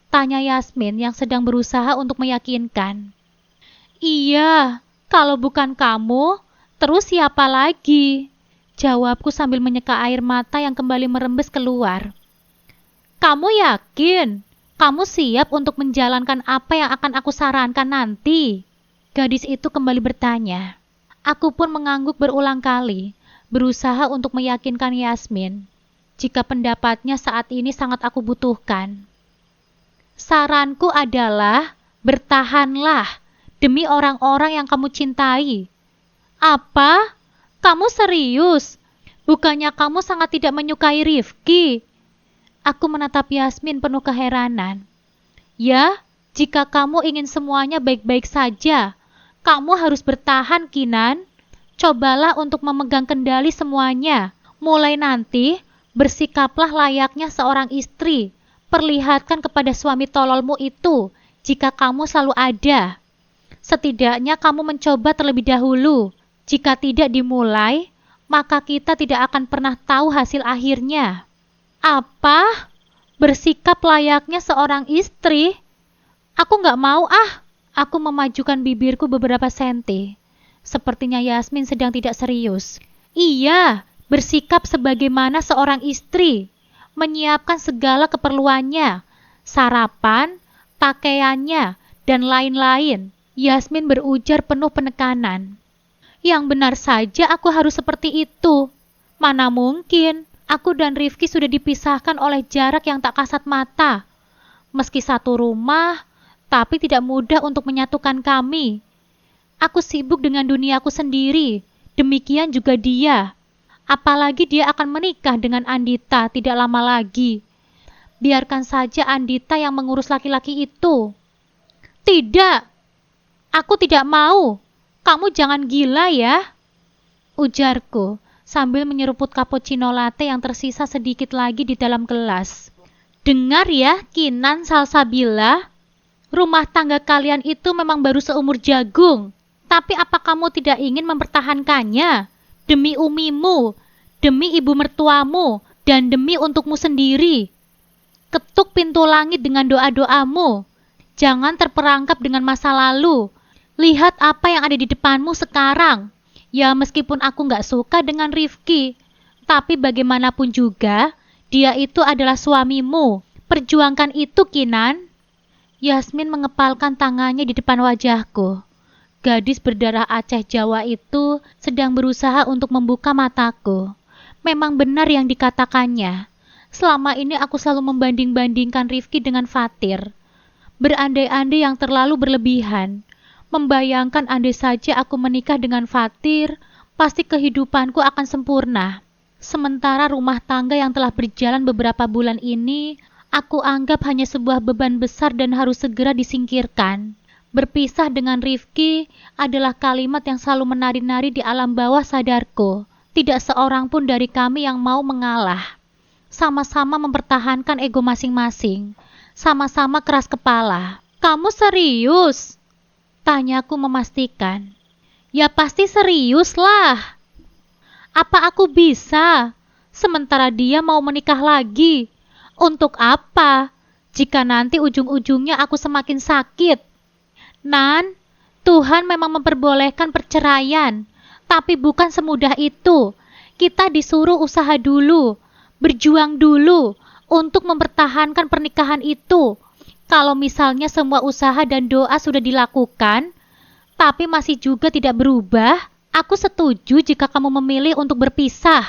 A: Tanya Yasmin yang sedang berusaha untuk meyakinkan. Iya, kalau bukan kamu, terus siapa lagi? Jawabku sambil menyeka air mata yang kembali merembes keluar. Kamu yakin? Kamu siap untuk menjalankan apa yang akan aku sarankan nanti? Gadis itu kembali bertanya. Aku pun mengangguk berulang kali, berusaha untuk meyakinkan Yasmin, jika pendapatnya saat ini sangat aku butuhkan. Saranku adalah, bertahanlah demi orang-orang yang kamu cintai. Apa? Kamu serius? Bukannya kamu sangat tidak menyukai Rifki? Aku menatap Yasmin penuh keheranan. Ya, jika kamu ingin semuanya baik-baik saja, kamu harus bertahan, Kinan. Cobalah untuk memegang kendali semuanya. Mulai nanti, bersikaplah layaknya seorang istri. Perlihatkan kepada suami tololmu itu, jika kamu selalu ada. Setidaknya kamu mencoba terlebih dahulu. Jika tidak dimulai, maka kita tidak akan pernah tahu hasil akhirnya. Apa? Bersikap layaknya seorang istri? Aku nggak mau ah. Aku memajukan bibirku beberapa senti. Sepertinya Yasmin sedang tidak serius. Iya, bersikap sebagaimana seorang istri. Menyiapkan segala keperluannya. Sarapan, pakaiannya, dan lain-lain. Yasmin berujar penuh penekanan. Yang benar saja aku harus seperti itu. Mana mungkin, aku dan Rifki sudah dipisahkan oleh jarak yang tak kasat mata. Meski satu rumah, tapi tidak mudah untuk menyatukan kami. Aku sibuk dengan duniaku sendiri, demikian juga dia. Apalagi dia akan menikah dengan Andita tidak lama lagi. Biarkan saja Andita yang mengurus laki-laki itu. Tidak, aku tidak mau. Kamu jangan gila ya, ujarku sambil menyeruput cappuccino latte yang tersisa sedikit lagi di dalam gelas. Dengar ya, Kinan Salsabila. Rumah tangga kalian itu memang baru seumur jagung. Tapi apa kamu tidak ingin mempertahankannya? Demi umimu, demi ibu mertuamu, dan demi untukmu sendiri. Ketuk pintu langit dengan doa-doamu. Jangan terperangkap dengan masa lalu. Lihat apa yang ada di depanmu sekarang. Ya meskipun aku gak suka dengan Rifki, tapi bagaimanapun juga, dia itu adalah suamimu. Perjuangkan itu, Kinan. Yasmin mengepalkan tangannya di depan wajahku. Gadis berdarah Aceh Jawa itu sedang berusaha untuk membuka mataku. Memang benar yang dikatakannya. Selama ini aku selalu membanding-bandingkan Rifki dengan Fatir. Berandai-andai yang terlalu berlebihan. Membayangkan andai saja aku menikah dengan Fatir, pasti kehidupanku akan sempurna. Sementara rumah tangga yang telah berjalan beberapa bulan ini, aku anggap hanya sebuah beban besar dan harus segera disingkirkan. Berpisah dengan Rifki adalah kalimat yang selalu menari-nari di alam bawah sadarku. Tidak seorang pun dari kami yang mau mengalah. Sama-sama mempertahankan ego masing-masing. Sama-sama keras kepala. Kamu serius? Tanyaku memastikan. Ya pasti serius lah. Apa aku bisa? Sementara dia mau menikah lagi. Untuk apa? Jika nanti ujung-ujungnya aku semakin sakit. Nan, Tuhan memang memperbolehkan perceraian, tapi bukan semudah itu. Kita disuruh usaha dulu, berjuang dulu untuk mempertahankan pernikahan itu. Kalau misalnya semua usaha dan doa sudah dilakukan, tapi masih juga tidak berubah, aku setuju jika kamu memilih untuk berpisah.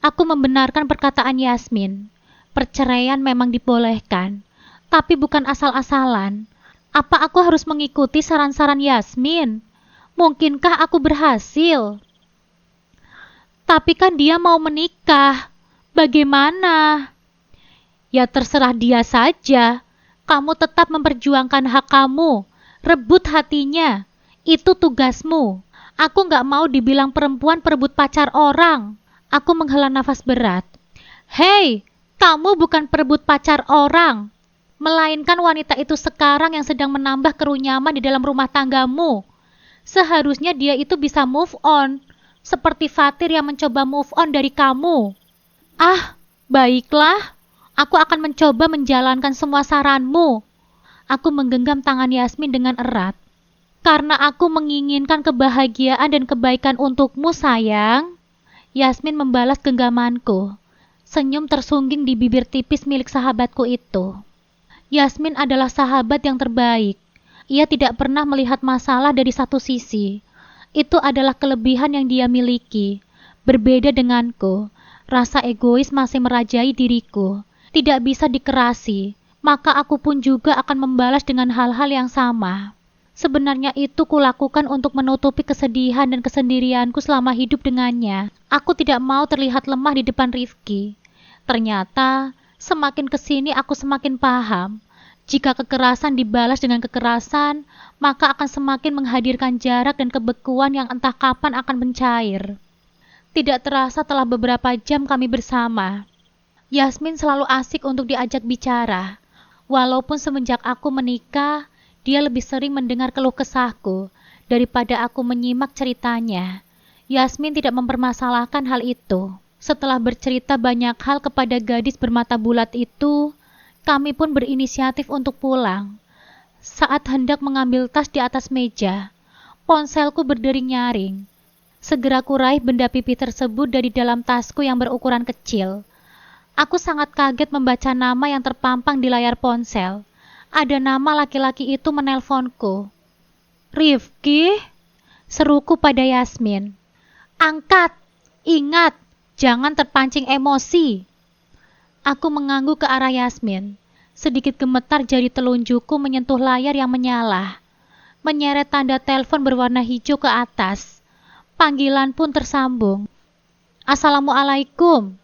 A: Aku membenarkan perkataan Yasmin. Perceraian memang dibolehkan, tapi bukan asal-asalan. Apa aku harus mengikuti saran-saran Yasmin? Mungkinkah aku berhasil? Tapi kan dia mau menikah. Bagaimana? Ya terserah dia saja. Kamu tetap memperjuangkan hak kamu. Rebut hatinya. Itu tugasmu. Aku gak mau dibilang perempuan perebut pacar orang. Aku menghela nafas berat. Hei, kamu bukan perebut pacar orang. Melainkan wanita itu sekarang yang sedang menambah kerunyaman di dalam rumah tanggamu. Seharusnya dia itu bisa move on, seperti Fatir yang mencoba move on dari kamu. Ah, baiklah, aku akan mencoba menjalankan semua saranmu. Aku menggenggam tangan Yasmin dengan erat. Karena aku menginginkan kebahagiaan dan kebaikan untukmu, sayang. Yasmin membalas genggamanku. Senyum tersungging di bibir tipis milik sahabatku itu. Yasmin adalah sahabat yang terbaik. Ia tidak pernah melihat masalah dari satu sisi. Itu adalah kelebihan yang dia miliki. Berbeda denganku, rasa egois masih merajai diriku. Tidak bisa dikerasi, maka aku pun juga akan membalas dengan hal-hal yang sama. Sebenarnya itu kulakukan untuk menutupi kesedihan dan kesendirianku selama hidup dengannya. Aku tidak mau terlihat lemah di depan Rifki. Ternyata, semakin kesini aku semakin paham. Jika kekerasan dibalas dengan kekerasan, maka akan semakin menghadirkan jarak dan kebekuan yang entah kapan akan mencair. Tidak terasa telah beberapa jam kami bersama. Yasmin selalu asik untuk diajak bicara. Walaupun semenjak aku menikah, dia lebih sering mendengar keluh kesahku daripada aku menyimak ceritanya. Yasmin tidak mempermasalahkan hal itu. Setelah bercerita banyak hal kepada gadis bermata bulat itu, kami pun berinisiatif untuk pulang. Saat hendak mengambil tas di atas meja, ponselku berdering nyaring. Segera kuraih benda pipi tersebut dari dalam tasku yang berukuran kecil. Aku sangat kaget membaca nama yang terpampang di layar ponsel. Ada nama laki-laki itu menelponku. Rifki? Seruku pada Yasmin. Angkat! Ingat! Jangan terpancing emosi. Aku mengangguk ke arah Yasmin. Sedikit gemetar jari telunjukku menyentuh layar yang menyala. Menyeret tanda telepon berwarna hijau ke atas. Panggilan pun tersambung. Assalamualaikum.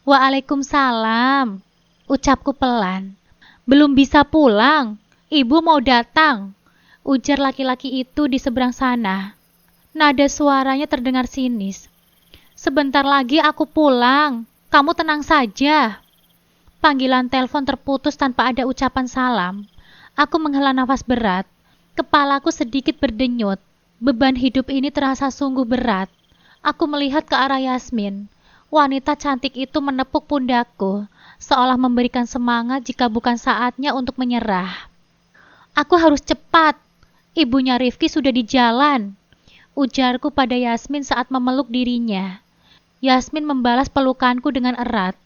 A: Waalaikumsalam. Ucapku pelan. Belum bisa pulang. Ibu mau datang. Ujar laki-laki itu di seberang sana. Nada suaranya terdengar sinis. Sebentar lagi aku pulang. Kamu tenang saja. Panggilan telepon terputus tanpa ada ucapan salam. Aku menghela nafas berat. Kepalaku sedikit berdenyut. Beban hidup ini terasa sungguh berat. Aku melihat ke arah Yasmin. Wanita cantik itu menepuk pundakku, seolah memberikan semangat jika bukan saatnya untuk menyerah. Aku harus cepat. Ibunya Rifki sudah di jalan. Ujarku pada Yasmin saat memeluk dirinya. Yasmin membalas pelukanku dengan erat.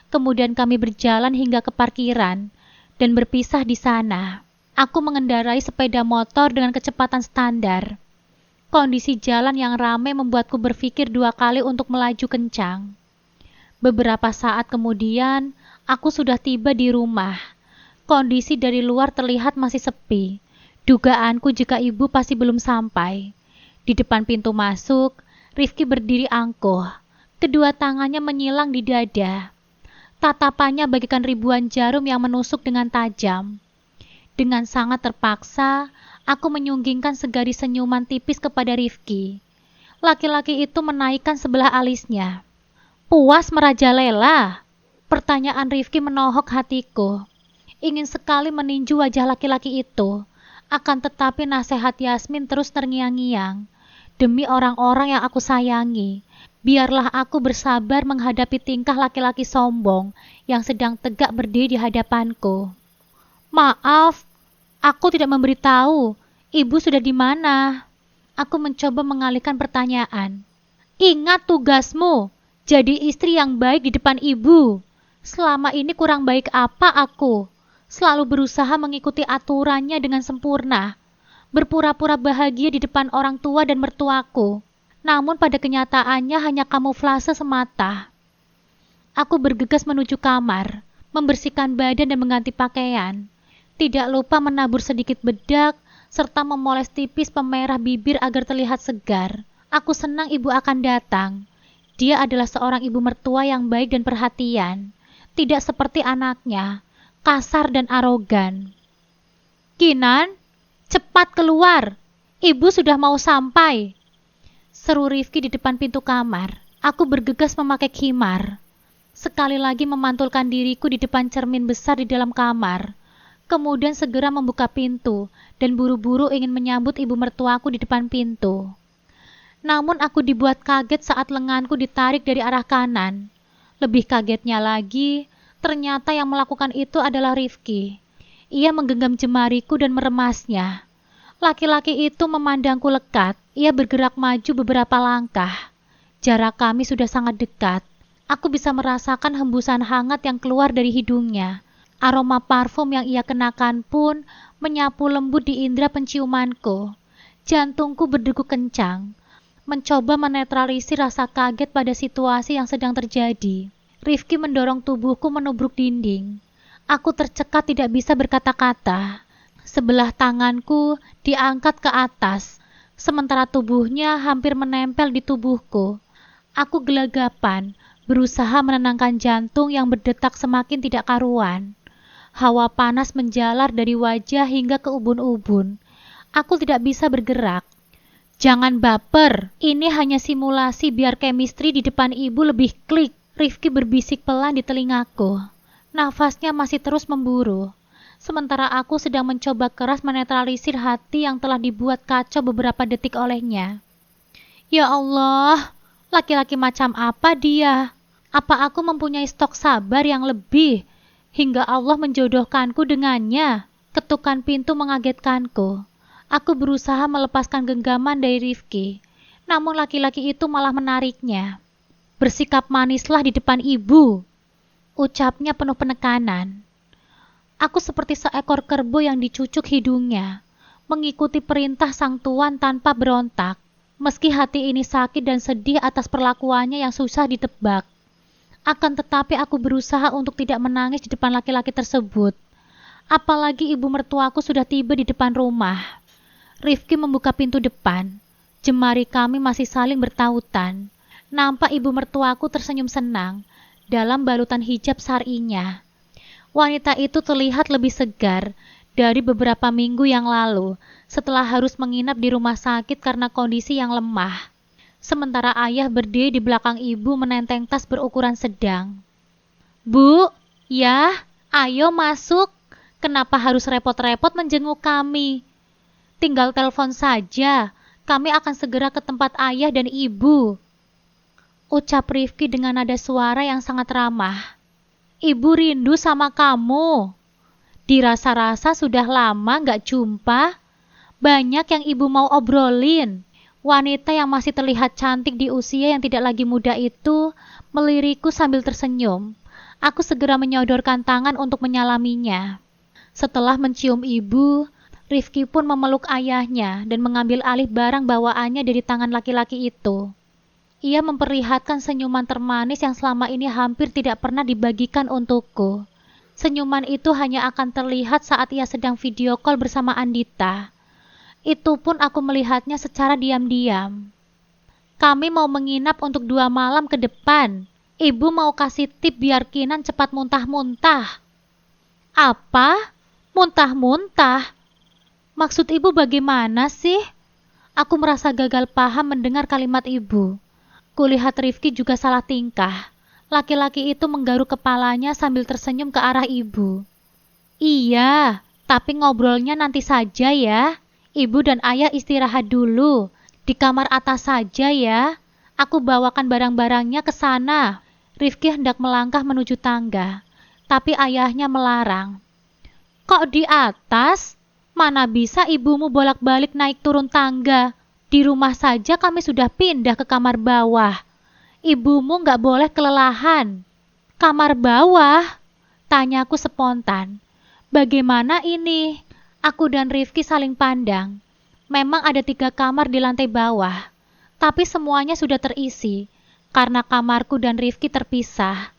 A: Kemudian kami berjalan hingga ke parkiran dan berpisah di sana. Aku mengendarai sepeda motor dengan kecepatan standar. Kondisi jalan yang ramai membuatku berpikir 2 kali untuk melaju kencang. Beberapa saat kemudian, aku sudah tiba di rumah. Kondisi dari luar terlihat masih sepi. Dugaanku jika ibu pasti belum sampai. Di depan pintu masuk, Rifki berdiri angkuh. Kedua tangannya menyilang di dada. Tatapannya bagaikan ribuan jarum yang menusuk dengan tajam. Dengan sangat terpaksa, aku menyunggingkan segaris senyuman tipis kepada Rifki. Laki-laki itu menaikkan sebelah alisnya. Puas merajalela? Pertanyaan Rifki menohok hatiku. Ingin sekali meninju wajah laki-laki itu. Akan tetapi nasihat Yasmin terus terngiang-ngiang. Demi orang-orang yang aku sayangi, biarlah aku bersabar menghadapi tingkah laki-laki sombong yang sedang tegak berdiri di hadapanku. Maaf, aku tidak memberitahu. Ibu sudah di mana? Aku mencoba mengalihkan pertanyaan. Ingat tugasmu, jadi istri yang baik di depan ibu. Selama ini kurang baik apa aku? Selalu berusaha mengikuti aturannya dengan sempurna. Berpura-pura bahagia di depan orang tua dan mertuaku. Namun pada kenyataannya hanya kamuflase semata. Aku bergegas menuju kamar, membersihkan badan dan mengganti pakaian. Tidak lupa menabur sedikit bedak, serta memoles tipis pemerah bibir agar terlihat segar. Aku senang ibu akan datang. Dia adalah seorang ibu mertua yang baik dan perhatian. Tidak seperti anaknya, kasar dan arogan. Kinan, cepat keluar. Ibu sudah mau sampai. Seru Rifki di depan pintu kamar. Aku bergegas memakai khimar. Sekali lagi memantulkan diriku di depan cermin besar di dalam kamar. Kemudian segera membuka pintu dan buru-buru ingin menyambut ibu mertuaku di depan pintu. Namun aku dibuat kaget saat lenganku ditarik dari arah kanan. Lebih kagetnya lagi, ternyata yang melakukan itu adalah Rifki. Ia menggenggam jemariku dan meremasnya. Laki-laki itu memandangku lekat. Ia bergerak maju beberapa langkah. Jarak kami sudah sangat dekat. Aku bisa merasakan hembusan hangat yang keluar dari hidungnya. Aroma parfum yang ia kenakan pun menyapu lembut di indera penciumanku. Jantungku berdegup kencang, mencoba menetralisir rasa kaget pada situasi yang sedang terjadi. Rifki mendorong tubuhku menubruk dinding. Aku tercekat tidak bisa berkata-kata. Sebelah tanganku diangkat ke atas, sementara tubuhnya hampir menempel di tubuhku. Aku gelagapan, berusaha menenangkan jantung yang berdetak semakin tidak karuan. Hawa panas menjalar dari wajah hingga ke ubun-ubun. Aku tidak bisa bergerak. Jangan baper, ini hanya simulasi biar chemistry di depan ibu lebih klik. Rifki berbisik pelan di telingaku. Nafasnya masih terus memburu. Sementara aku sedang mencoba keras menetralisir hati yang telah dibuat kacau beberapa detik olehnya. Ya Allah, laki-laki macam apa dia? Apa aku mempunyai stok sabar yang lebih? Hingga Allah menjodohkanku dengannya. Ketukan pintu mengagetkanku. Aku berusaha melepaskan genggaman dari Rifki. Namun laki-laki itu malah menariknya. Bersikap manislah di depan ibu, ucapnya penuh penekanan. Aku seperti seekor kerbau yang dicucuk hidungnya, mengikuti perintah sang tuan tanpa berontak. Meski hati ini sakit dan sedih atas perlakuannya yang susah ditebak. Akan tetapi aku berusaha untuk tidak menangis di depan laki-laki tersebut. Apalagi ibu mertuaku sudah tiba di depan rumah. Rifki membuka pintu depan. Jemari kami masih saling bertautan. Nampak ibu mertuaku tersenyum senang dalam balutan hijab syar'inya. Wanita itu terlihat lebih segar dari beberapa minggu yang lalu setelah harus menginap di rumah sakit karena kondisi yang lemah. Sementara ayah berdiri di belakang ibu menenteng tas berukuran sedang. Bu, ya, ayo masuk. Kenapa harus repot-repot menjenguk kami? Tinggal telepon saja, kami akan segera ke tempat ayah dan ibu. Ucap Rifki dengan nada suara yang sangat ramah. Ibu rindu sama kamu. Dirasa-rasa sudah lama gak jumpa. Banyak yang ibu mau obrolin. Wanita yang masih terlihat cantik di usia yang tidak lagi muda itu melirikku sambil tersenyum. Aku segera menyodorkan tangan untuk menyalaminya. Setelah mencium ibu, Rifki pun memeluk ayahnya dan mengambil alih barang bawaannya dari tangan laki-laki itu. Ia memperlihatkan senyuman termanis yang selama ini hampir tidak pernah dibagikan untukku. Senyuman itu hanya akan terlihat saat ia sedang video call bersama Andita. Itu pun aku melihatnya secara diam-diam. Kami mau menginap untuk 2 malam ke depan. Ibu mau kasih tip biar Kinan cepat muntah-muntah. Apa? Muntah-muntah? Maksud ibu bagaimana sih? Aku merasa gagal paham mendengar kalimat ibu. Kulihat Rifki juga salah tingkah. Laki-laki itu menggaruk kepalanya sambil tersenyum ke arah ibu. Iya, tapi ngobrolnya nanti saja ya. Ibu dan ayah istirahat dulu. Di kamar atas saja ya. Aku bawakan barang-barangnya ke sana. Rifki hendak melangkah menuju tangga, tapi ayahnya melarang. Kok di atas? Mana bisa ibumu bolak-balik naik turun tangga? Di rumah saja kami sudah pindah ke kamar bawah. Ibumu nggak boleh kelelahan. Kamar bawah? Tanyaku spontan. Bagaimana ini? Aku dan Rifki saling pandang. Memang ada 3 kamar di lantai bawah, tapi semuanya sudah terisi, karena kamarku dan Rifki terpisah.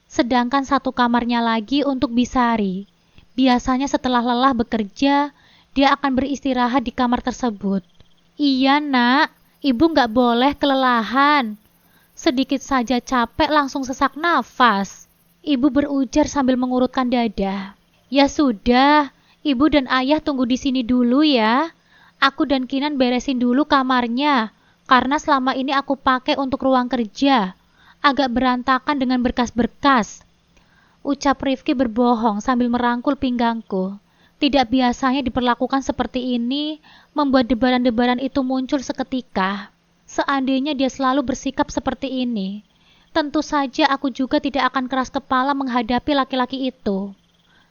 A: Sedangkan 1 kamarnya lagi untuk Bisari. Biasanya setelah lelah bekerja, dia akan beristirahat di kamar tersebut. Iya nak, ibu nggak boleh kelelahan. Sedikit saja capek langsung sesak nafas. Ibu berujar sambil mengurutkan dada. Ya sudah, ibu dan ayah tunggu di sini dulu ya. Aku dan Kinan beresin dulu kamarnya, karena selama ini aku pakai untuk ruang kerja. Agak berantakan dengan berkas-berkas. Ucap Rifki berbohong sambil merangkul pinggangku. Tidak biasanya diperlakukan seperti ini, membuat debaran-debaran itu muncul seketika. Seandainya dia selalu bersikap seperti ini, tentu saja aku juga tidak akan keras kepala menghadapi laki-laki itu.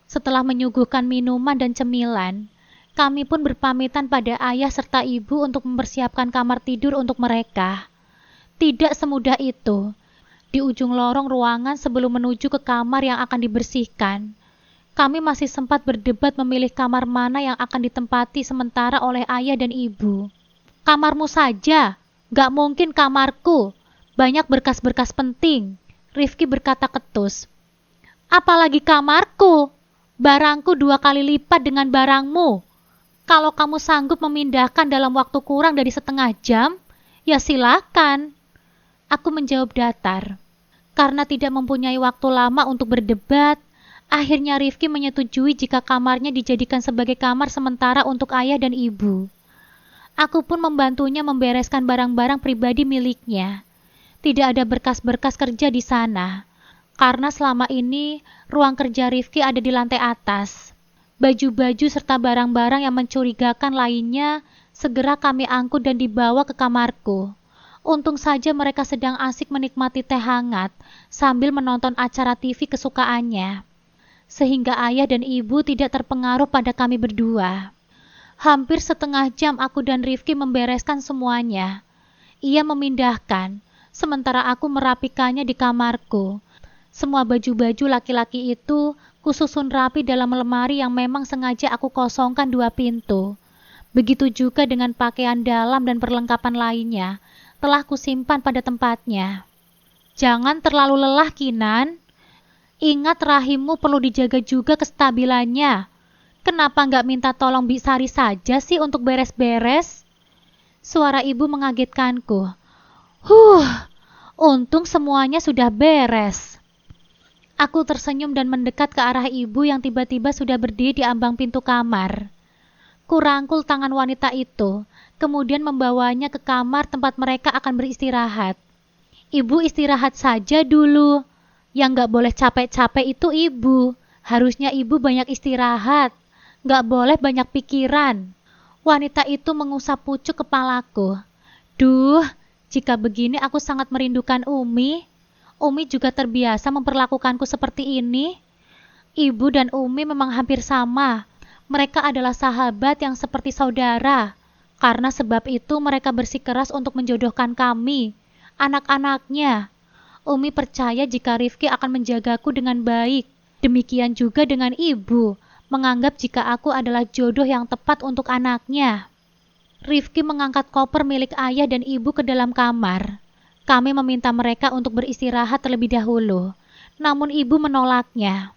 A: Setelah menyuguhkan minuman dan cemilan, kami pun berpamitan pada ayah serta ibu untuk mempersiapkan kamar tidur untuk mereka. Tidak semudah itu. Di ujung lorong ruangan sebelum menuju ke kamar yang akan dibersihkan, kami masih sempat berdebat memilih kamar mana yang akan ditempati sementara oleh ayah dan ibu. Kamarmu saja, gak mungkin kamarku. Banyak berkas-berkas penting, Rifki berkata ketus. Apalagi kamarku, barangku 2 kali lipat dengan barangmu. Kalau kamu sanggup memindahkan dalam waktu kurang dari setengah jam, ya silakan. Aku menjawab datar. Karena tidak mempunyai waktu lama untuk berdebat, akhirnya Rifki menyetujui jika kamarnya dijadikan sebagai kamar sementara untuk ayah dan ibu. Aku pun membantunya membereskan barang-barang pribadi miliknya. Tidak ada berkas-berkas kerja di sana, karena selama ini ruang kerja Rifki ada di lantai atas. Baju-baju serta barang-barang yang mencurigakan lainnya segera kami angkut dan dibawa ke kamarku. Untung saja mereka sedang asik menikmati teh hangat sambil menonton acara TV kesukaannya, sehingga ayah dan ibu tidak terpengaruh pada kami berdua. Hampir setengah jam aku dan Rifki membereskan semuanya. Ia memindahkan, sementara aku merapikannya di kamarku. Semua baju-baju laki-laki itu kususun rapi dalam lemari yang memang sengaja aku kosongkan 2 pintu. Begitu juga dengan pakaian dalam dan perlengkapan lainnya, telah kusimpan pada tempatnya. Jangan terlalu lelah, Kinan. Ingat rahimmu perlu dijaga juga kestabilannya. Kenapa nggak minta tolong Bisari saja sih untuk beres-beres? Suara ibu mengagetkanku. Untung semuanya sudah beres. Aku tersenyum dan mendekat ke arah ibu yang tiba-tiba sudah berdiri di ambang pintu kamar. Kurangkul tangan wanita itu, kemudian membawanya ke kamar tempat mereka akan beristirahat. Ibu istirahat saja dulu. Yang gak boleh capek-capek itu ibu. Harusnya ibu banyak istirahat. Gak boleh banyak pikiran. Wanita itu mengusap pucuk kepalaku. Duh, jika begini aku sangat merindukan Umi. Umi juga terbiasa memperlakukanku seperti ini. Ibu dan Umi memang hampir sama. Mereka adalah sahabat yang seperti saudara. Karena sebab itu mereka bersikeras untuk menjodohkan kami, anak-anaknya. Umi percaya jika Rifki akan menjagaku dengan baik. Demikian juga dengan ibu. menganggap jika aku adalah jodoh yang tepat untuk anaknya. Rifki mengangkat koper milik ayah dan ibu ke dalam kamar. Kami meminta mereka untuk beristirahat terlebih dahulu, namun ibu menolaknya.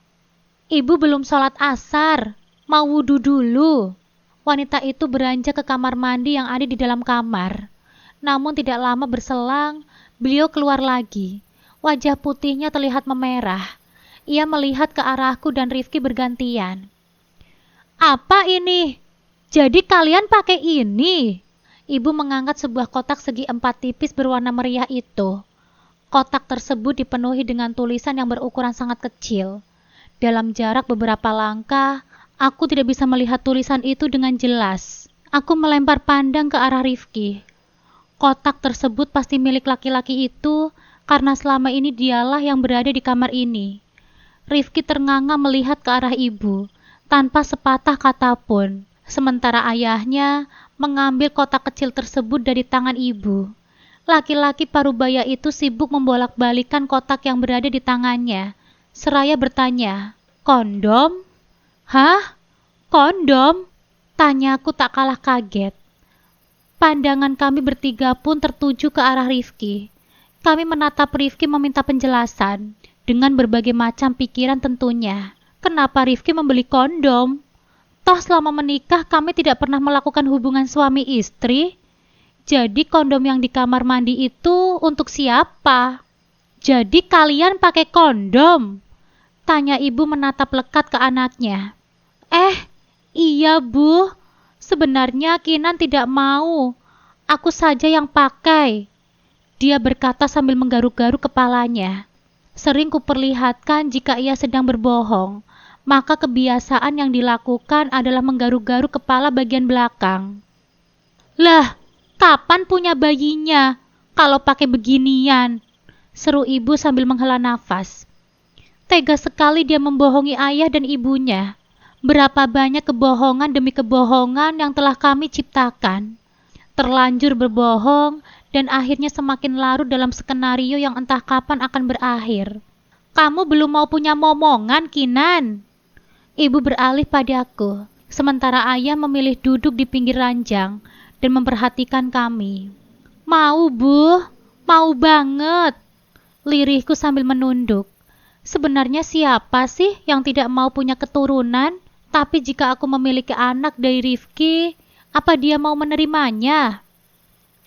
A: Ibu belum sholat asar, mau wudhu dulu. Wanita itu beranjak ke kamar mandi yang ada di dalam kamar. Namun tidak lama berselang, beliau keluar lagi. Wajah putihnya terlihat memerah. Ia melihat ke arahku dan Rifki bergantian. Apa ini? Jadi kalian pakai ini? Ibu mengangkat sebuah kotak segi 4 tipis berwarna meriah itu. Kotak tersebut dipenuhi dengan tulisan yang berukuran sangat kecil. Dalam jarak beberapa langkah, aku tidak bisa melihat tulisan itu dengan jelas. Aku melempar pandang ke arah Rifki. Kotak tersebut pasti milik laki-laki itu, karena selama ini dialah yang berada di kamar ini. Rifki ternganga melihat ke arah ibu, tanpa sepatah kata pun. Sementara ayahnya mengambil kotak kecil tersebut dari tangan ibu. Laki-laki parubaya itu sibuk membolak-balikan kotak yang berada di tangannya. Seraya bertanya, "Kondom? Hah? Kondom?" Tanyaku tak kalah kaget. Pandangan kami bertiga pun tertuju ke arah Rifki. Kami menatap Rifki meminta penjelasan, dengan berbagai macam pikiran tentunya. Kenapa Rifki membeli kondom? Toh selama menikah kami tidak pernah melakukan hubungan suami istri. Jadi kondom yang di kamar mandi itu untuk siapa? Jadi kalian pakai kondom? Tanya ibu menatap lekat ke anaknya. Iya bu. Sebenarnya Kinan tidak mau. Aku saja yang pakai. Dia berkata sambil menggaruk-garuk kepalanya. Sering kuperlihatkan jika ia sedang berbohong, maka kebiasaan yang dilakukan adalah menggaruk-garuk kepala bagian belakang. Lah, kapan punya bayinya? Kalau pakai beginian, seru ibu sambil menghela nafas. Tega sekali dia membohongi ayah dan ibunya. Berapa banyak kebohongan demi kebohongan yang telah kami ciptakan. Terlanjur berbohong dan akhirnya semakin larut dalam skenario yang entah kapan akan berakhir. Kamu belum mau punya momongan, Kinan? Ibu beralih padaku, sementara ayah memilih duduk di pinggir ranjang dan memperhatikan kami. Mau, Bu. Mau banget. Lirihku sambil menunduk. Sebenarnya siapa sih yang tidak mau punya keturunan? Tapi jika aku memiliki anak dari Rifki, apa dia mau menerimanya?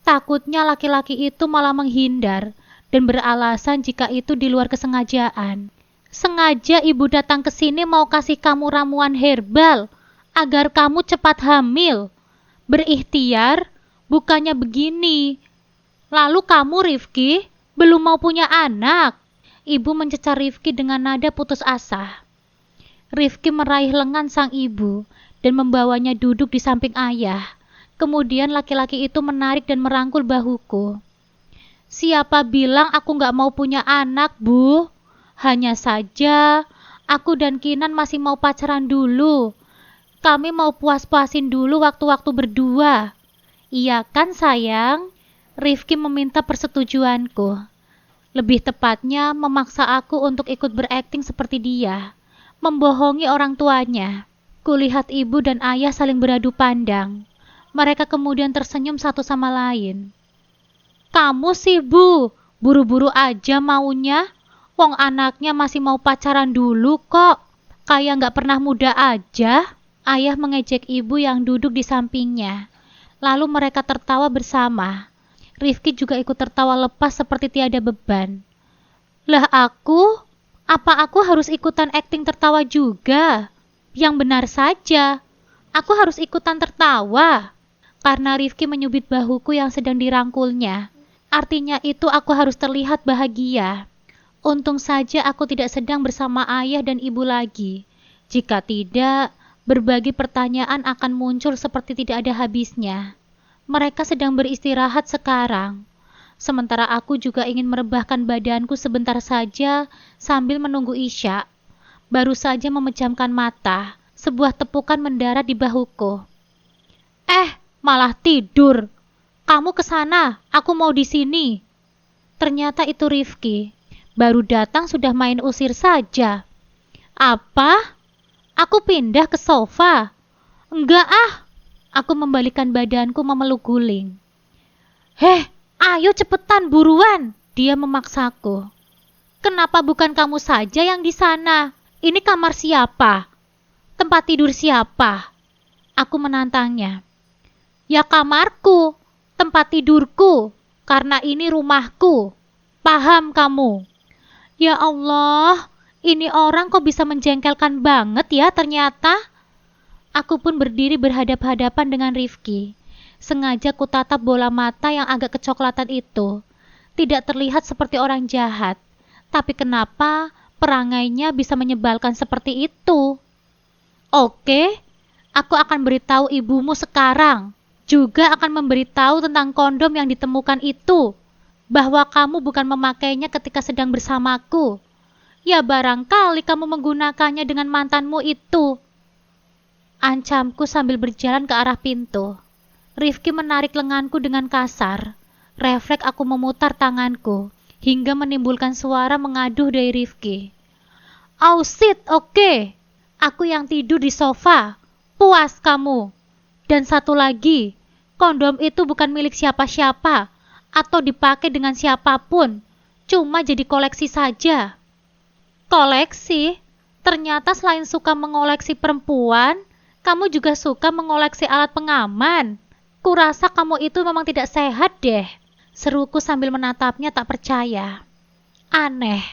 A: Takutnya laki-laki itu malah menghindar dan beralasan jika itu di luar kesengajaan. Sengaja ibu datang ke sini mau kasih kamu ramuan herbal agar kamu cepat hamil. Berikhtiar, bukannya begini. Lalu kamu, Rifki, belum mau punya anak. Ibu mencecar Rifki dengan nada putus asa. Rifki meraih lengan sang ibu dan membawanya duduk di samping ayah. Kemudian laki-laki itu menarik dan merangkul bahuku. Siapa bilang aku gak mau punya anak, Bu? Hanya saja aku dan Kinan masih mau pacaran dulu. Kami mau puas-puasin dulu waktu-waktu berdua. Iya kan sayang? Rifki meminta persetujuanku. Lebih tepatnya memaksa aku untuk ikut berakting seperti dia. Membohongi orang tuanya. Kulihat ibu dan ayah saling beradu pandang. Mereka kemudian tersenyum satu sama lain. Kamu sih, Bu, buru-buru aja maunya. Wong anaknya masih mau pacaran dulu kok. Kayak gak pernah muda aja. Ayah mengejek ibu yang duduk di sampingnya. Lalu mereka tertawa bersama. Rifki juga ikut tertawa lepas seperti tiada beban. Lah aku? Apa aku harus ikutan akting tertawa juga? Yang benar saja, aku harus ikutan tertawa. Karena Rifki menyubit bahuku yang sedang dirangkulnya. Artinya itu aku harus terlihat bahagia. Untung saja aku tidak sedang bersama ayah dan ibu lagi. Jika tidak, berbagai pertanyaan akan muncul seperti tidak ada habisnya. Mereka sedang beristirahat sekarang. Sementara aku juga ingin merebahkan badanku sebentar saja sambil menunggu Isya. Baru saja memejamkan mata, sebuah tepukan mendarat di bahuku. Malah tidur. Kamu ke sana, aku mau di sini. Ternyata itu Rifki. Baru datang sudah main usir saja. Apa? Aku pindah ke sofa. Enggak ah. Aku membalikkan badanku memeluk guling. Heh, ayo cepetan buruan. Dia memaksaku. Kenapa bukan kamu saja yang di sana? Ini kamar siapa? Tempat tidur siapa? Aku menantangnya. Ya kamarku, tempat tidurku, karena ini rumahku. Paham kamu? Ya Allah, ini orang kok bisa menjengkelkan banget ya ternyata. Aku pun berdiri berhadap-hadapan dengan Rifki. Sengaja kutatap bola mata yang agak kecoklatan itu. Tidak terlihat seperti orang jahat. Tapi kenapa perangainya bisa menyebalkan seperti itu? Oke, aku akan beritahu ibumu sekarang. Juga akan memberitahu tentang kondom yang ditemukan itu. Bahwa kamu bukan memakainya ketika sedang bersamaku. Ya barangkali kamu menggunakannya dengan mantanmu itu. Ancamku sambil berjalan ke arah pintu. Rifki menarik lenganku dengan kasar. Refleks aku memutar tanganku, hingga menimbulkan suara mengaduh dari Rifki. "Oh shit, oke. Aku yang tidur di sofa. Puas kamu. Dan satu lagi, kondom itu bukan milik siapa-siapa, atau dipakai dengan siapapun. Cuma jadi koleksi saja." Koleksi? Ternyata selain suka mengoleksi perempuan, kamu juga suka mengoleksi alat pengaman. Kurasa kamu itu memang tidak sehat deh. Seruku sambil menatapnya tak percaya. Aneh.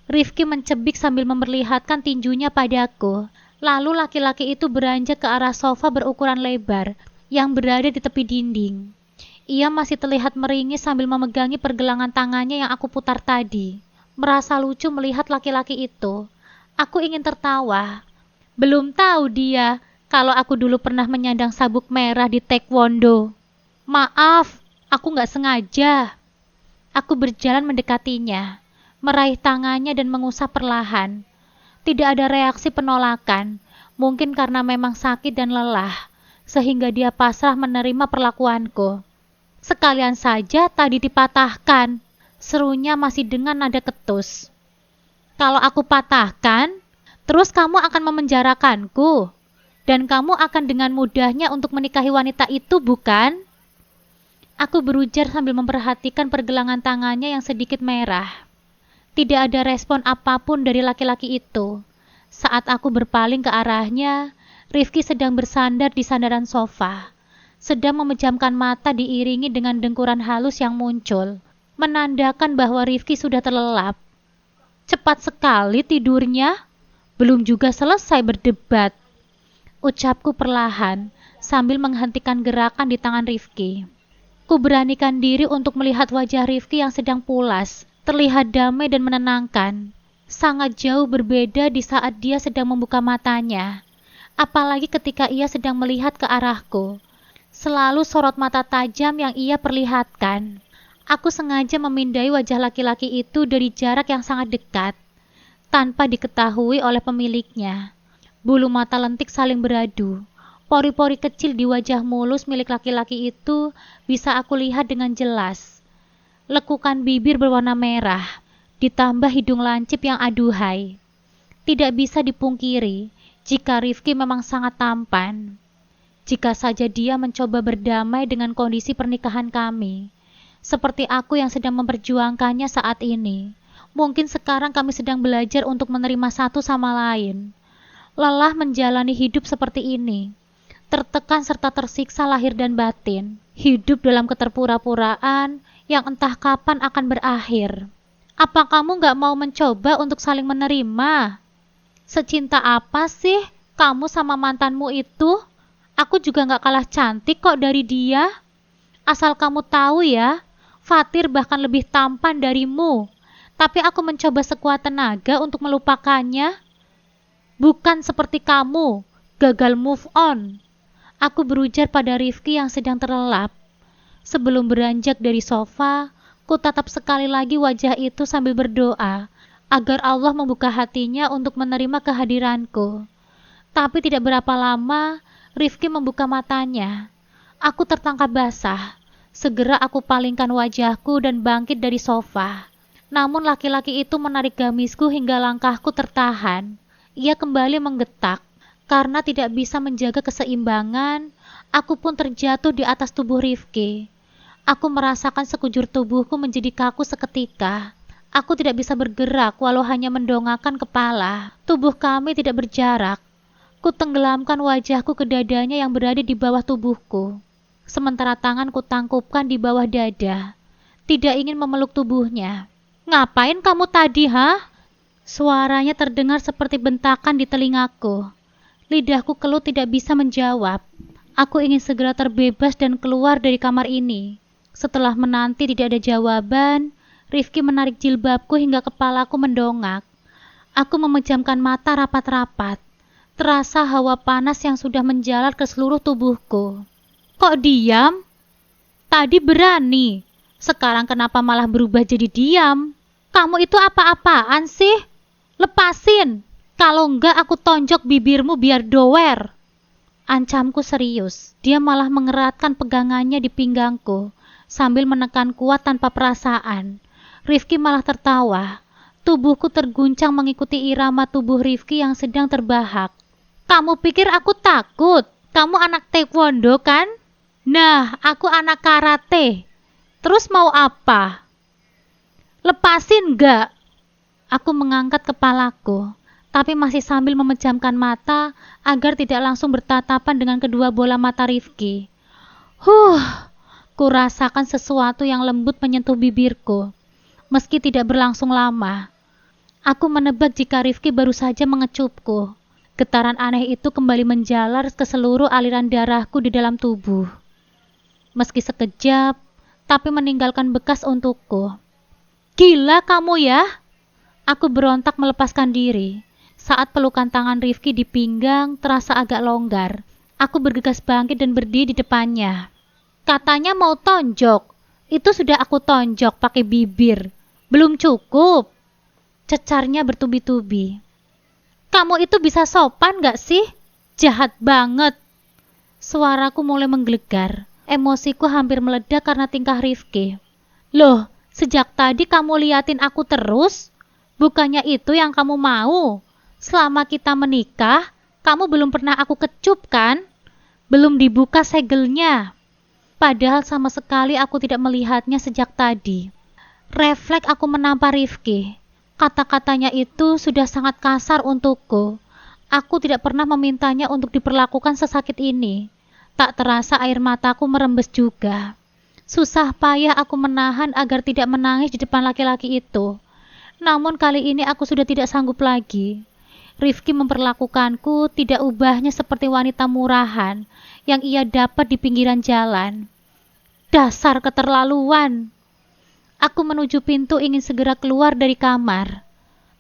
A: Rifki mencebik sambil memperlihatkan tinjunya padaku. Lalu laki-laki itu beranjak ke arah sofa berukuran lebar yang berada di tepi dinding. Ia masih terlihat meringis sambil memegangi pergelangan tangannya yang aku putar tadi. Merasa lucu melihat laki-laki itu. Aku ingin tertawa. Belum tahu dia kalau aku dulu pernah menyandang sabuk merah di taekwondo. Maaf, aku nggak sengaja. Aku berjalan mendekatinya, meraih tangannya dan mengusap perlahan. Tidak ada reaksi penolakan, mungkin karena memang sakit dan lelah, sehingga dia pasrah menerima perlakuanku. Sekalian saja tadi dipatahkan, serunya masih dengan nada ketus. Kalau aku patahkan, terus kamu akan memenjarakanku. Dan kamu akan dengan mudahnya untuk menikahi wanita itu, bukan? Aku berujar sambil memperhatikan pergelangan tangannya yang sedikit merah. Tidak ada respon apapun dari laki-laki itu. Saat aku berpaling ke arahnya, Rifki sedang bersandar di sandaran sofa, sedang memejamkan mata diiringi dengan dengkuran halus yang muncul, menandakan bahwa Rifki sudah terlelap. Cepat sekali tidurnya, belum juga selesai berdebat. Ucapku perlahan, sambil menghentikan gerakan di tangan Rifki. Ku beranikan diri untuk melihat wajah Rifki yang sedang pulas, terlihat damai dan menenangkan. Sangat jauh berbeda di saat dia sedang membuka matanya. Apalagi ketika ia sedang melihat ke arahku. Selalu sorot mata tajam yang ia perlihatkan. Aku sengaja memindai wajah laki-laki itu dari jarak yang sangat dekat, tanpa diketahui oleh pemiliknya. Bulu mata lentik saling beradu. Pori-pori kecil di wajah mulus milik laki-laki itu bisa aku lihat dengan jelas. Lekukan bibir berwarna merah, ditambah hidung lancip yang aduhai. Tidak bisa dipungkiri jika Rifki memang sangat tampan. Jika saja dia mencoba berdamai dengan kondisi pernikahan kami, seperti aku yang sedang memperjuangkannya saat ini, mungkin sekarang kami sedang belajar untuk menerima satu sama lain. Lelah menjalani hidup seperti ini, tertekan serta tersiksa lahir dan batin, hidup dalam keterpura-puraan yang entah kapan akan berakhir. Apa kamu gak mau mencoba untuk saling menerima? Secinta apa sih kamu sama mantanmu itu? Aku juga gak kalah cantik kok dari dia. Asal kamu tahu ya, Fatir bahkan lebih tampan darimu. Tapi aku mencoba sekuat tenaga untuk melupakannya. Bukan seperti kamu, gagal move on. Aku berujar pada Rifki yang sedang terlelap. Sebelum beranjak dari sofa, ku tatap sekali lagi wajah itu sambil berdoa, agar Allah membuka hatinya untuk menerima kehadiranku. Tapi tidak berapa lama, Rifki membuka matanya. Aku tertangkap basah. Segera aku palingkan wajahku dan bangkit dari sofa. Namun laki-laki itu menarik gamisku hingga langkahku tertahan. Ia kembali menggetak, Karena tidak bisa menjaga keseimbangan, aku pun terjatuh di atas tubuh Rifki. Aku merasakan sekujur tubuhku menjadi kaku seketika. Aku tidak bisa bergerak walau hanya mendongakkan kepala. Tubuh kami tidak berjarak. Ku tenggelamkan wajahku ke dadanya yang berada di bawah tubuhku. Sementara tangan ku tangkupkan di bawah dada. Tidak ingin memeluk tubuhnya. "Ngapain kamu tadi, ha?" Suaranya terdengar seperti bentakan di telingaku. Lidahku keluh tidak bisa menjawab. Aku ingin segera terbebas dan keluar dari kamar ini. Setelah menanti tidak ada jawaban, Rifki menarik jilbabku hingga kepalaku mendongak. Aku memejamkan mata rapat-rapat. Terasa hawa panas yang sudah menjalar ke seluruh tubuhku. "Kok diam? Tadi berani. Sekarang kenapa malah berubah jadi diam? Kamu itu apa-apaan sih? Lepasin. Kalau enggak aku tonjok bibirmu biar dower." Ancamku serius. Dia malah mengeratkan pegangannya di pinggangku sambil menekan kuat tanpa perasaan. Rifki malah tertawa. Tubuhku terguncang mengikuti irama tubuh Rifki yang sedang terbahak. "Kamu pikir aku takut? Kamu anak taekwondo kan? Nah, aku anak karate. Terus mau apa? Lepasin gak?" Aku mengangkat kepalaku, tapi masih sambil memejamkan mata agar tidak langsung bertatapan dengan kedua bola mata Rifki. Ku rasakan sesuatu yang lembut menyentuh bibirku. Meski tidak berlangsung lama, aku menebak jika Rifki baru saja mengecupku. Getaran aneh itu kembali menjalar ke seluruh aliran darahku di dalam tubuh. Meski sekejap, tapi meninggalkan bekas untukku. "Gila kamu ya!" Aku berontak melepaskan diri. Saat pelukan tangan Rifki di pinggang terasa agak longgar. Aku bergegas bangkit dan berdiri di depannya. "Katanya mau tonjok. Itu sudah aku tonjok pakai bibir. Belum cukup?" Cecarnya bertubi-tubi. "Kamu itu bisa sopan gak sih? Jahat banget." Suaraku mulai menggelegar. Emosiku hampir meledak karena tingkah Rifki. "Loh, sejak tadi kamu liatin aku terus? Bukannya itu yang kamu mau? Selama kita menikah, kamu belum pernah aku kecup kan? Belum dibuka segelnya." Padahal sama sekali aku tidak melihatnya sejak tadi. Refleks aku menampar Rifki. Kata-katanya itu sudah sangat kasar untukku. Aku tidak pernah memintanya untuk diperlakukan sesakit ini. Tak terasa air mataku merembes juga. Susah payah aku menahan agar tidak menangis di depan laki-laki itu. Namun kali ini aku sudah tidak sanggup lagi. Rifki memperlakukanku tidak ubahnya seperti wanita murahan yang ia dapat di pinggiran jalan. Dasar keterlaluan. Aku menuju pintu ingin segera keluar dari kamar.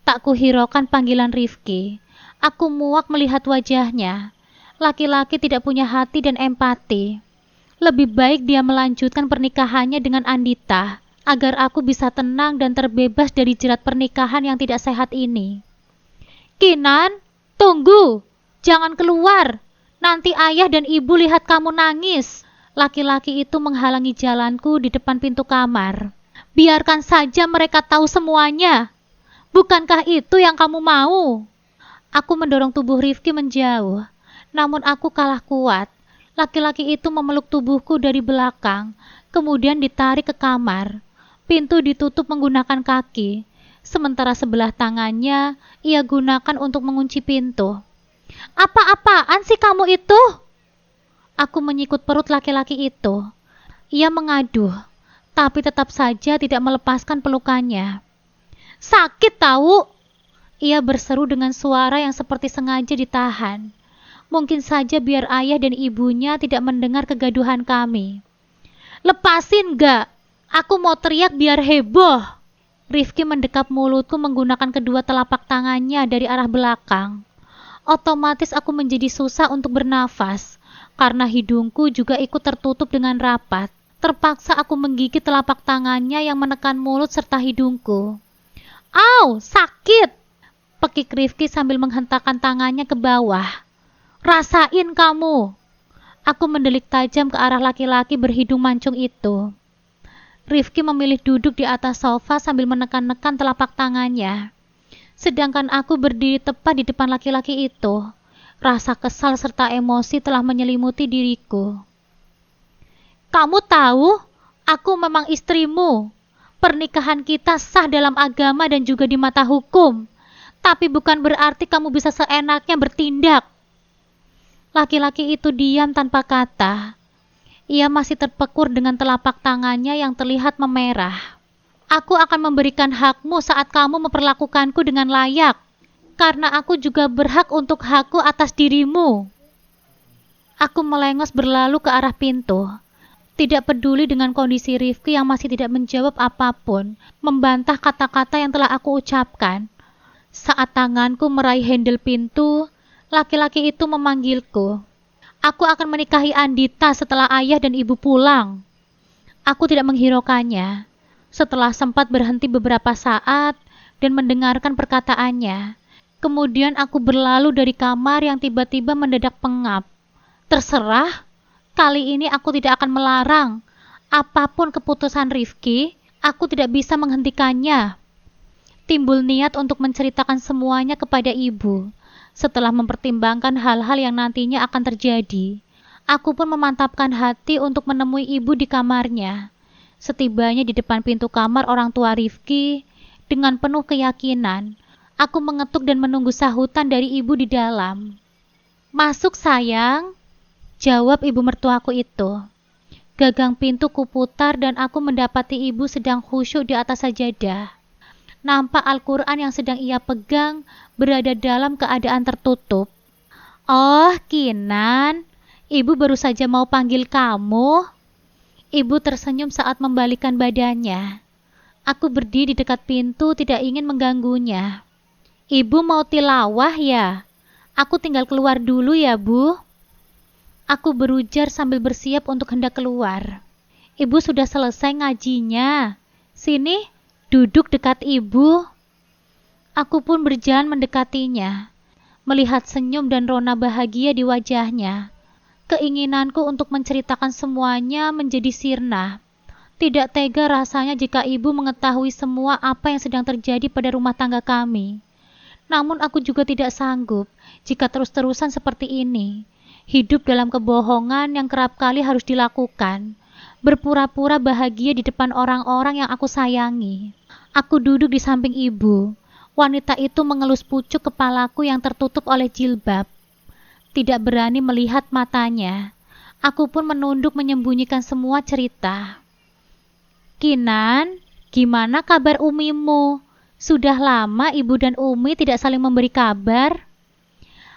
A: Tak kuhiraukan panggilan Rifki. Aku muak melihat wajahnya. Laki-laki tidak punya hati dan empati. Lebih baik dia melanjutkan pernikahannya dengan Andita, agar aku bisa tenang dan terbebas dari jerat pernikahan yang tidak sehat ini. "Kinan, tunggu! Jangan keluar! Nanti ayah dan ibu lihat kamu nangis." Laki-laki itu menghalangi jalanku di depan pintu kamar. "Biarkan saja mereka tahu semuanya. Bukankah itu yang kamu mau?" Aku mendorong tubuh Rifki menjauh. Namun aku kalah kuat. Laki-laki itu memeluk tubuhku dari belakang, kemudian ditarik ke kamar. Pintu ditutup menggunakan kaki, sementara sebelah tangannya ia gunakan untuk mengunci pintu. "Apa-apaan sih kamu itu?" Aku menyikut perut laki-laki itu. Ia mengaduh, tapi tetap saja tidak melepaskan pelukannya. "Sakit tahu!" Ia berseru dengan suara yang seperti sengaja ditahan. Mungkin saja biar ayah dan ibunya tidak mendengar kegaduhan kami. "Lepasin gak? Aku mau teriak biar heboh." Rifki mendekap mulutku menggunakan kedua telapak tangannya dari arah belakang. Otomatis aku menjadi susah untuk bernafas, karena hidungku juga ikut tertutup dengan rapat. Terpaksa aku menggigit telapak tangannya yang menekan mulut serta hidungku. "Au, sakit!" Pekik Rifki sambil menghentakkan tangannya ke bawah. "Rasain kamu!" Aku mendelik tajam ke arah laki-laki berhidung mancung itu. Rifki memilih duduk di atas sofa sambil menekan-nekan telapak tangannya. Sedangkan aku berdiri tepat di depan laki-laki itu. Rasa kesal serta emosi telah menyelimuti diriku. Kamu tahu, aku memang istrimu. Pernikahan kita sah dalam agama dan juga di mata hukum. Tapi bukan berarti kamu bisa seenaknya bertindak. Laki-laki itu diam tanpa kata. Ia masih terpekur dengan telapak tangannya yang terlihat memerah. Aku akan memberikan hakmu saat kamu memperlakukanku dengan layak. Karena aku juga berhak untuk hakku atas dirimu. Aku melengos berlalu ke arah pintu. Tidak peduli dengan kondisi Rifki yang masih tidak menjawab apapun, membantah kata-kata yang telah aku ucapkan. Saat tanganku meraih handle pintu, laki-laki itu memanggilku. Aku akan menikahi Andita setelah ayah dan ibu pulang. Aku tidak menghiraukannya. Setelah sempat berhenti beberapa saat dan mendengarkan perkataannya, kemudian aku berlalu dari kamar yang tiba-tiba mendadak pengap. Terserah, kali ini aku tidak akan melarang. Apapun keputusan Rifki, aku tidak bisa menghentikannya. Timbul niat untuk menceritakan semuanya kepada ibu. Setelah mempertimbangkan hal-hal yang nantinya akan terjadi, aku pun memantapkan hati untuk menemui ibu di kamarnya. Setibanya di depan pintu kamar orang tua Rifki, dengan penuh keyakinan, aku mengetuk dan menunggu sahutan dari ibu di dalam. Masuk sayang, jawab ibu mertuaku itu. Gagang pintu kuputar dan aku mendapati ibu sedang khusyuk di atas sajadah. Nampak Al-Quran yang sedang ia pegang berada dalam keadaan tertutup. Oh, Kinan, ibu baru saja mau panggil kamu. Ibu tersenyum saat membalikkan badannya. Aku berdiri di dekat pintu tidak ingin mengganggunya. Ibu mau tilawah ya? Aku tinggal keluar dulu ya, Bu. Aku berujar sambil bersiap untuk hendak keluar. Ibu sudah selesai ngajinya. Sini, duduk dekat ibu. Aku pun berjalan mendekatinya. Melihat senyum dan rona bahagia di wajahnya, keinginanku untuk menceritakan semuanya menjadi sirna. Tidak tega rasanya jika ibu mengetahui semua apa yang sedang terjadi pada rumah tangga kami. Namun aku juga tidak sanggup jika terus-terusan seperti ini. Hidup dalam kebohongan yang kerap kali harus dilakukan. Berpura-pura bahagia di depan orang-orang yang aku sayangi. Aku duduk di samping ibu. Wanita itu mengelus pucuk kepalaku yang tertutup oleh jilbab. Tidak berani melihat matanya. Aku pun menunduk menyembunyikan semua cerita. Kinan, gimana kabar Umimu? Sudah lama ibu dan Umi tidak saling memberi kabar.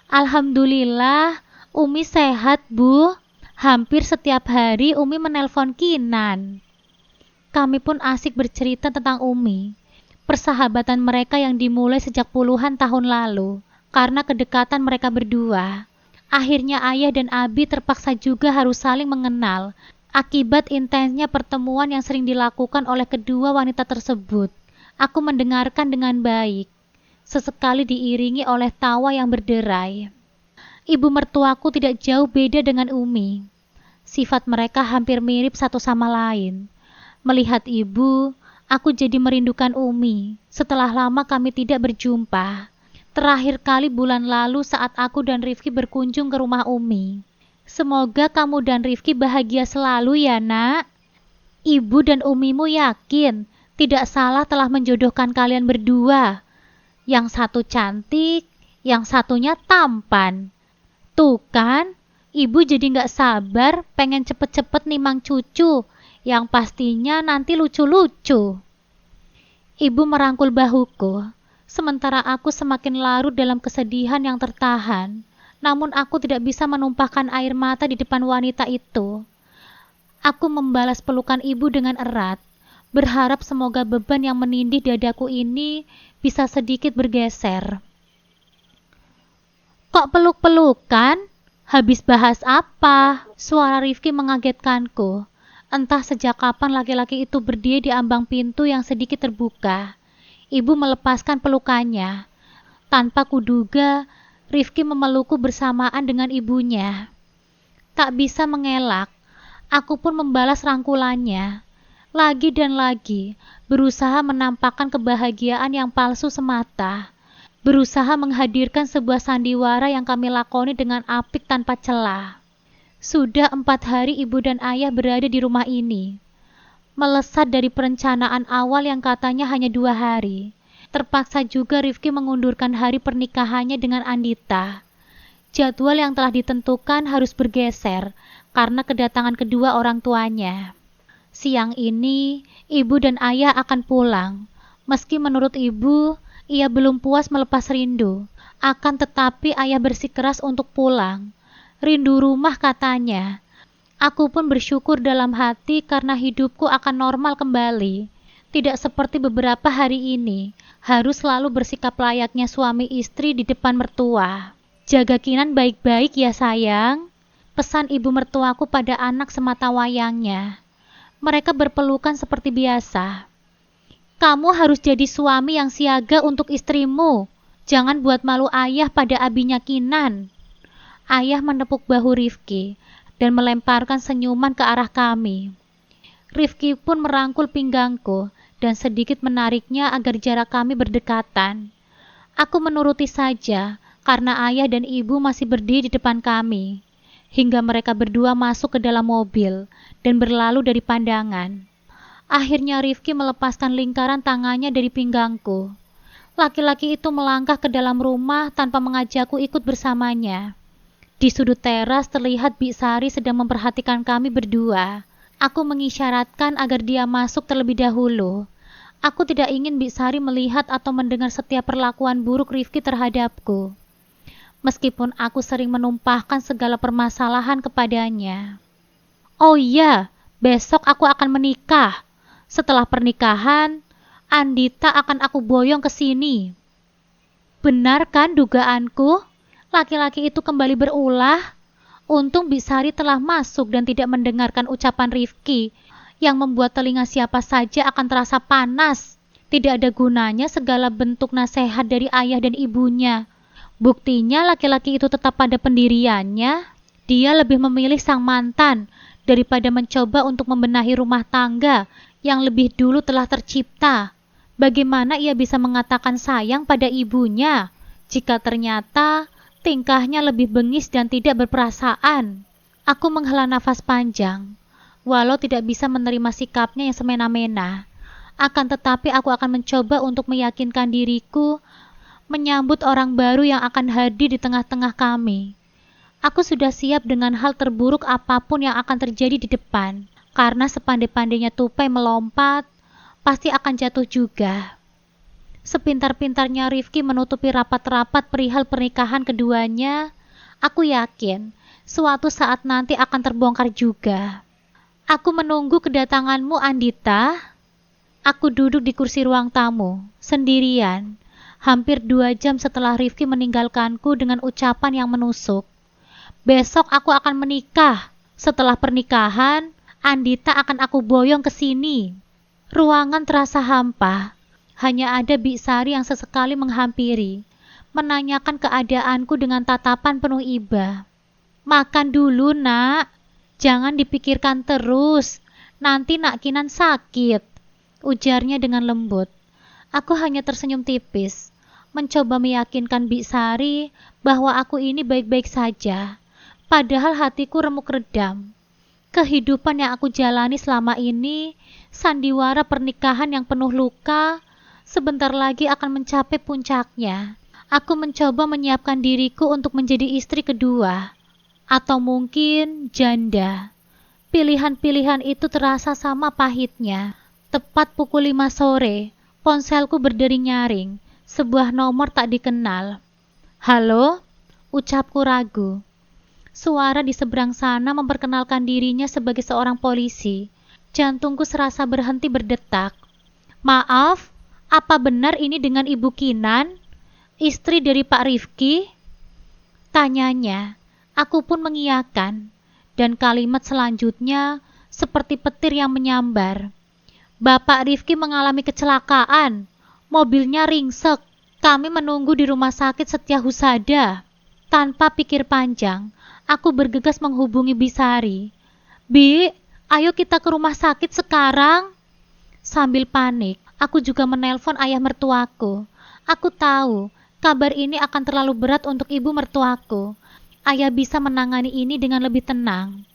A: Alhamdulillah, Umi sehat, Bu. Hampir setiap hari Umi menelpon Kinan. Kami pun asik bercerita tentang Umi. Persahabatan mereka yang dimulai sejak puluhan tahun lalu. Karena kedekatan mereka berdua. Akhirnya ayah dan Abi terpaksa juga harus saling mengenal akibat intensnya pertemuan yang sering dilakukan oleh kedua wanita tersebut. Aku mendengarkan dengan baik, sesekali diiringi oleh tawa yang berderai. Ibu mertuaku tidak jauh beda dengan Umi. Sifat mereka hampir mirip satu sama lain. Melihat ibu, aku jadi merindukan Umi. Setelah lama kami tidak berjumpa. Terakhir kali bulan lalu saat aku dan Rifki berkunjung ke rumah Umi. Semoga kamu dan Rifki bahagia selalu ya, Nak. Ibu dan Umimu yakin tidak salah telah menjodohkan kalian berdua. Yang satu cantik, yang satunya tampan. Tuh kan, ibu jadi gak sabar pengen cepet-cepet nimang cucu, yang pastinya nanti lucu-lucu. Ibu merangkul bahuku. Sementara aku semakin larut dalam kesedihan yang tertahan, namun aku tidak bisa menumpahkan air mata di depan wanita itu. Aku membalas pelukan ibu dengan erat, berharap semoga beban yang menindih dadaku ini bisa sedikit bergeser. Kok peluk-pelukan? Habis bahas apa? Suara Rifki mengagetkanku. Entah sejak kapan laki-laki itu berdiri di ambang pintu yang sedikit terbuka. Ibu melepaskan pelukannya. Tanpa kuduga, Rifki memelukku bersamaan dengan ibunya. Tak bisa mengelak, aku pun membalas rangkulannya. Lagi dan lagi, berusaha menampakkan kebahagiaan yang palsu semata. berusaha menghadirkan sebuah sandiwara yang kami lakoni dengan apik tanpa celah. Sudah 4 hari ibu dan ayah berada di rumah ini. Melesat dari perencanaan awal yang katanya hanya 2 hari. Terpaksa juga Rifki mengundurkan hari pernikahannya dengan Andita. Jadwal yang telah ditentukan harus bergeser karena kedatangan kedua orang tuanya. Siang ini, ibu dan ayah akan pulang. Meski menurut ibu, ia belum puas melepas rindu. Akan tetapi ayah bersikeras untuk pulang. Rindu rumah katanya. Aku pun bersyukur dalam hati karena hidupku akan normal kembali. Tidak seperti beberapa hari ini, harus selalu bersikap layaknya suami istri di depan mertua. Jaga Kinan baik-baik ya sayang. Pesan ibu mertuaku pada anak semata wayangnya. Mereka berpelukan seperti biasa. Kamu harus jadi suami yang siaga untuk istrimu. Jangan buat malu ayah pada abinya Kinan. Ayah menepuk bahu Rifki dan melemparkan senyuman ke arah kami. Rifki pun merangkul pinggangku dan sedikit menariknya agar jarak kami berdekatan. Aku menuruti saja karena ayah dan ibu masih berdiri di depan kami. Hingga mereka berdua masuk ke dalam mobil dan berlalu dari pandangan. Akhirnya Rifki melepaskan lingkaran tangannya dari pinggangku. Laki-laki itu melangkah ke dalam rumah tanpa mengajakku ikut bersamanya. Di sudut teras terlihat Biksari sedang memperhatikan kami berdua. Aku mengisyaratkan agar dia masuk terlebih dahulu. Aku tidak ingin Biksari melihat atau mendengar setiap perlakuan buruk Rifki terhadapku. Meskipun aku sering menumpahkan segala permasalahan kepadanya. Oh iya, besok aku akan menikah. Setelah pernikahan, Andita akan aku boyong ke sini. Benar kan dugaanku? Laki-laki itu kembali berulah. Untung Biksari telah masuk dan tidak mendengarkan ucapan Rifki yang membuat telinga siapa saja akan terasa panas. Tidak ada gunanya segala bentuk nasihat dari ayah dan ibunya. Buktinya laki-laki itu tetap pada pendiriannya. Dia lebih memilih sang mantan daripada mencoba untuk membenahi rumah tangga yang lebih dulu telah tercipta. Bagaimana ia bisa mengatakan sayang pada ibunya jika ternyata tingkahnya lebih bengis dan tidak berperasaan? Aku menghela nafas panjang. Walau tidak bisa menerima sikapnya yang semena-mena, akan tetapi aku akan mencoba untuk meyakinkan diriku menyambut orang baru yang akan hadir di tengah-tengah kami. Aku sudah siap dengan hal terburuk apapun yang akan terjadi di depan, karena sepandai-pandainya tupai melompat, pasti akan jatuh juga. Sepintar-pintarnya Rifki menutupi rapat-rapat perihal pernikahan keduanya, aku yakin suatu saat nanti akan terbongkar juga. Aku menunggu kedatanganmu, Andita. Aku duduk di kursi ruang tamu, sendirian. Hampir 2 jam setelah Rifki meninggalkanku dengan ucapan yang menusuk. Besok aku akan menikah. Setelah pernikahan, Andita akan aku boyong ke sini. Ruangan terasa hampa. Hanya ada Biksari yang sesekali menghampiri, menanyakan keadaanku dengan tatapan penuh iba. Makan dulu, nak. Jangan dipikirkan terus. Nanti Nak Kinan sakit, ujarnya dengan lembut. Aku hanya tersenyum tipis, mencoba meyakinkan Biksari bahwa aku ini baik-baik saja. Padahal hatiku remuk redam. Kehidupan yang aku jalani selama ini, sandiwara pernikahan yang penuh luka, sebentar lagi akan mencapai puncaknya. Aku mencoba menyiapkan diriku untuk menjadi istri kedua, atau mungkin janda. Pilihan-pilihan itu terasa sama pahitnya. Tepat pukul 5 sore, ponselku berdering nyaring, sebuah nomor tak dikenal. Halo? Ucapku ragu. Suara di seberang sana memperkenalkan dirinya sebagai seorang polisi. Jantungku serasa berhenti berdetak. Maaf, apa benar ini dengan Ibu Kinan? Istri dari Pak Rifki? Tanyanya. Aku pun mengiyakan. Dan kalimat selanjutnya seperti petir yang menyambar. Bapak Rifki mengalami kecelakaan. Mobilnya ringsek. Kami menunggu di rumah sakit Setia Husada. Tanpa pikir panjang, aku bergegas menghubungi Biksari. Bi, ayo kita ke rumah sakit sekarang. Sambil panik, aku juga menelpon ayah mertuaku. Aku tahu Kabar ini akan terlalu berat untuk ibu mertuaku. Ayah bisa menangani ini dengan lebih tenang.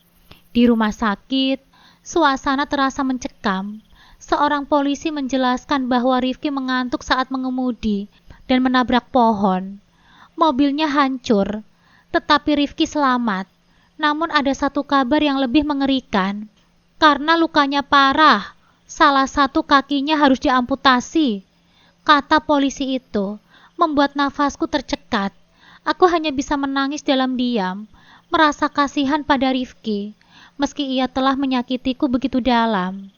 A: Di rumah sakit, suasana terasa mencekam. Seorang polisi menjelaskan bahwa Rifki mengantuk saat mengemudi dan menabrak pohon. Mobilnya hancur, tetapi Rifki selamat. Namun ada satu kabar yang lebih mengerikan. Karena lukanya parah, salah satu kakinya harus diamputasi. Kata polisi itu membuat nafasku tercekat. Aku hanya bisa menangis dalam diam, merasa kasihan pada Rifki, meski ia telah menyakitiku begitu dalam.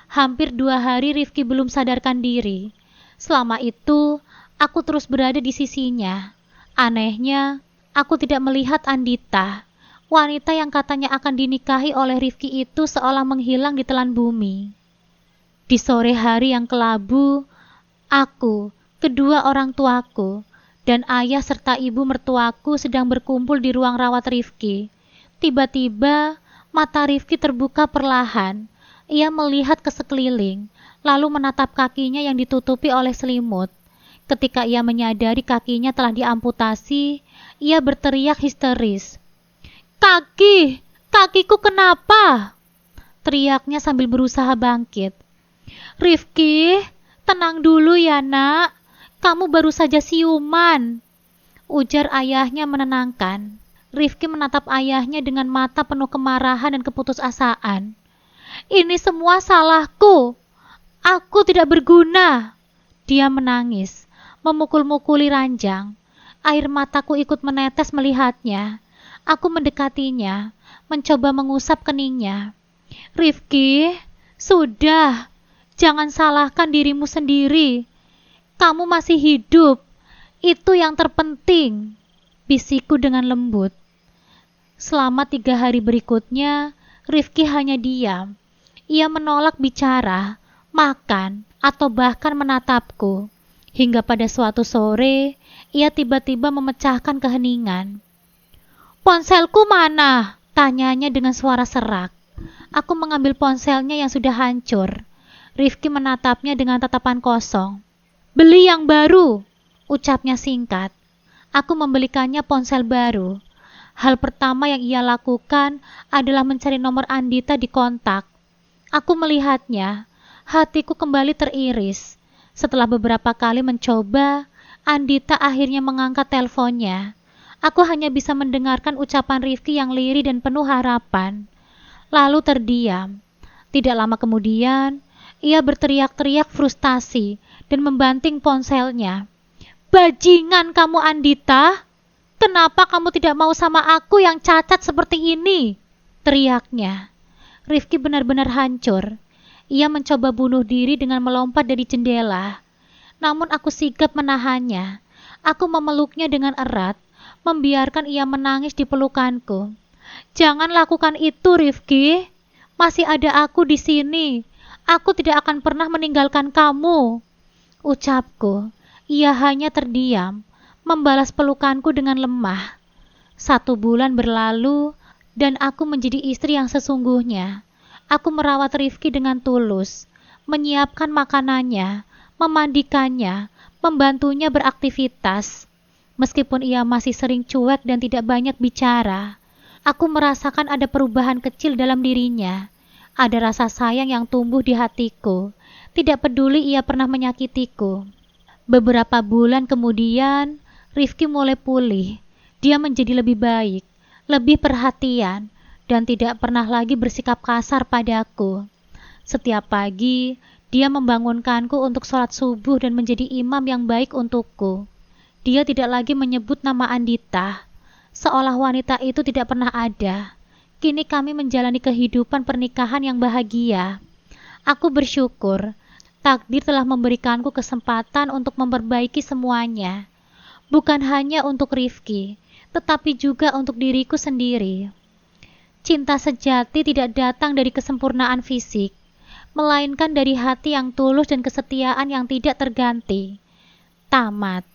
A: Hampir 2 hari Rifki belum sadarkan diri. Selama itu, aku terus berada di sisinya. Anehnya, aku tidak melihat Andita. Wanita yang katanya akan dinikahi oleh Rifki itu seolah menghilang di telan bumi. Di sore hari yang kelabu, aku, kedua orang tuaku, dan ayah serta ibu mertuaku sedang berkumpul di ruang rawat Rifki. Tiba-tiba, mata Rifki terbuka perlahan. Ia melihat ke sekeliling, lalu menatap kakinya yang ditutupi oleh selimut. Ketika ia menyadari kakinya telah diamputasi, ia berteriak histeris. Kakiku kenapa?" teriaknya sambil berusaha bangkit. "Rifki, tenang dulu ya nak, kamu baru saja siuman," ujar ayahnya menenangkan. Rifki menatap ayahnya dengan mata penuh kemarahan dan keputusasaan. "Ini semua salahku, aku tidak berguna." Dia menangis, memukul-mukuli ranjang. Air mataku ikut menetes melihatnya. Aku mendekatinya, mencoba mengusap keningnya. "Rifki, sudah, jangan salahkan dirimu sendiri. Kamu masih hidup, itu yang terpenting," bisikku dengan lembut. Selama 3 hari berikutnya, Rifki hanya diam. Ia menolak bicara, makan, atau bahkan menatapku. Hingga pada suatu sore, ia tiba-tiba memecahkan keheningan. "Ponselku mana?" tanyanya dengan suara serak. Aku mengambil ponselnya yang sudah hancur. Rifki menatapnya dengan tatapan kosong. "Beli yang baru," ucapnya singkat. Aku membelikannya ponsel baru. Hal pertama yang ia lakukan adalah mencari nomor Andita di kontak. Aku melihatnya, hatiku kembali teriris. Setelah beberapa kali mencoba, Andita akhirnya mengangkat teleponnya. Aku hanya bisa mendengarkan ucapan Rifki yang lirih dan penuh harapan. Lalu terdiam. Tidak lama kemudian, ia berteriak-teriak frustasi dan membanting ponselnya. "Bajingan kamu Andita! Kenapa kamu tidak mau sama aku yang cacat seperti ini?" teriaknya. Rifki benar-benar hancur. Ia mencoba bunuh diri dengan melompat dari jendela. Namun aku sigap menahannya. Aku memeluknya dengan erat, membiarkan ia menangis di pelukanku. "Jangan lakukan itu, Rifki. Masih ada aku di sini. Aku tidak akan pernah meninggalkan kamu," ucapku. Ia hanya terdiam, membalas pelukanku dengan lemah. 1 bulan berlalu, dan aku menjadi istri yang sesungguhnya. Aku merawat Rifki dengan tulus, menyiapkan makanannya, memandikannya, membantunya beraktivitas. Meskipun ia masih sering cuek dan tidak banyak bicara, aku merasakan ada perubahan kecil dalam dirinya. Ada rasa sayang yang tumbuh di hatiku, tidak peduli ia pernah menyakitiku. Beberapa bulan kemudian, Rifki mulai pulih. Dia menjadi lebih baik, lebih perhatian, dan tidak pernah lagi bersikap kasar padaku. Setiap pagi, dia membangunkanku untuk sholat subuh dan menjadi imam yang baik untukku. Dia tidak lagi menyebut nama Andita, seolah wanita itu tidak pernah ada. Kini kami menjalani kehidupan pernikahan yang bahagia. Aku bersyukur, takdir telah memberikanku kesempatan untuk memperbaiki semuanya. Bukan hanya untuk Rifki, tetapi juga untuk diriku sendiri. Cinta sejati tidak datang dari kesempurnaan fisik, melainkan dari hati yang tulus dan kesetiaan yang tidak terganti. Tamat.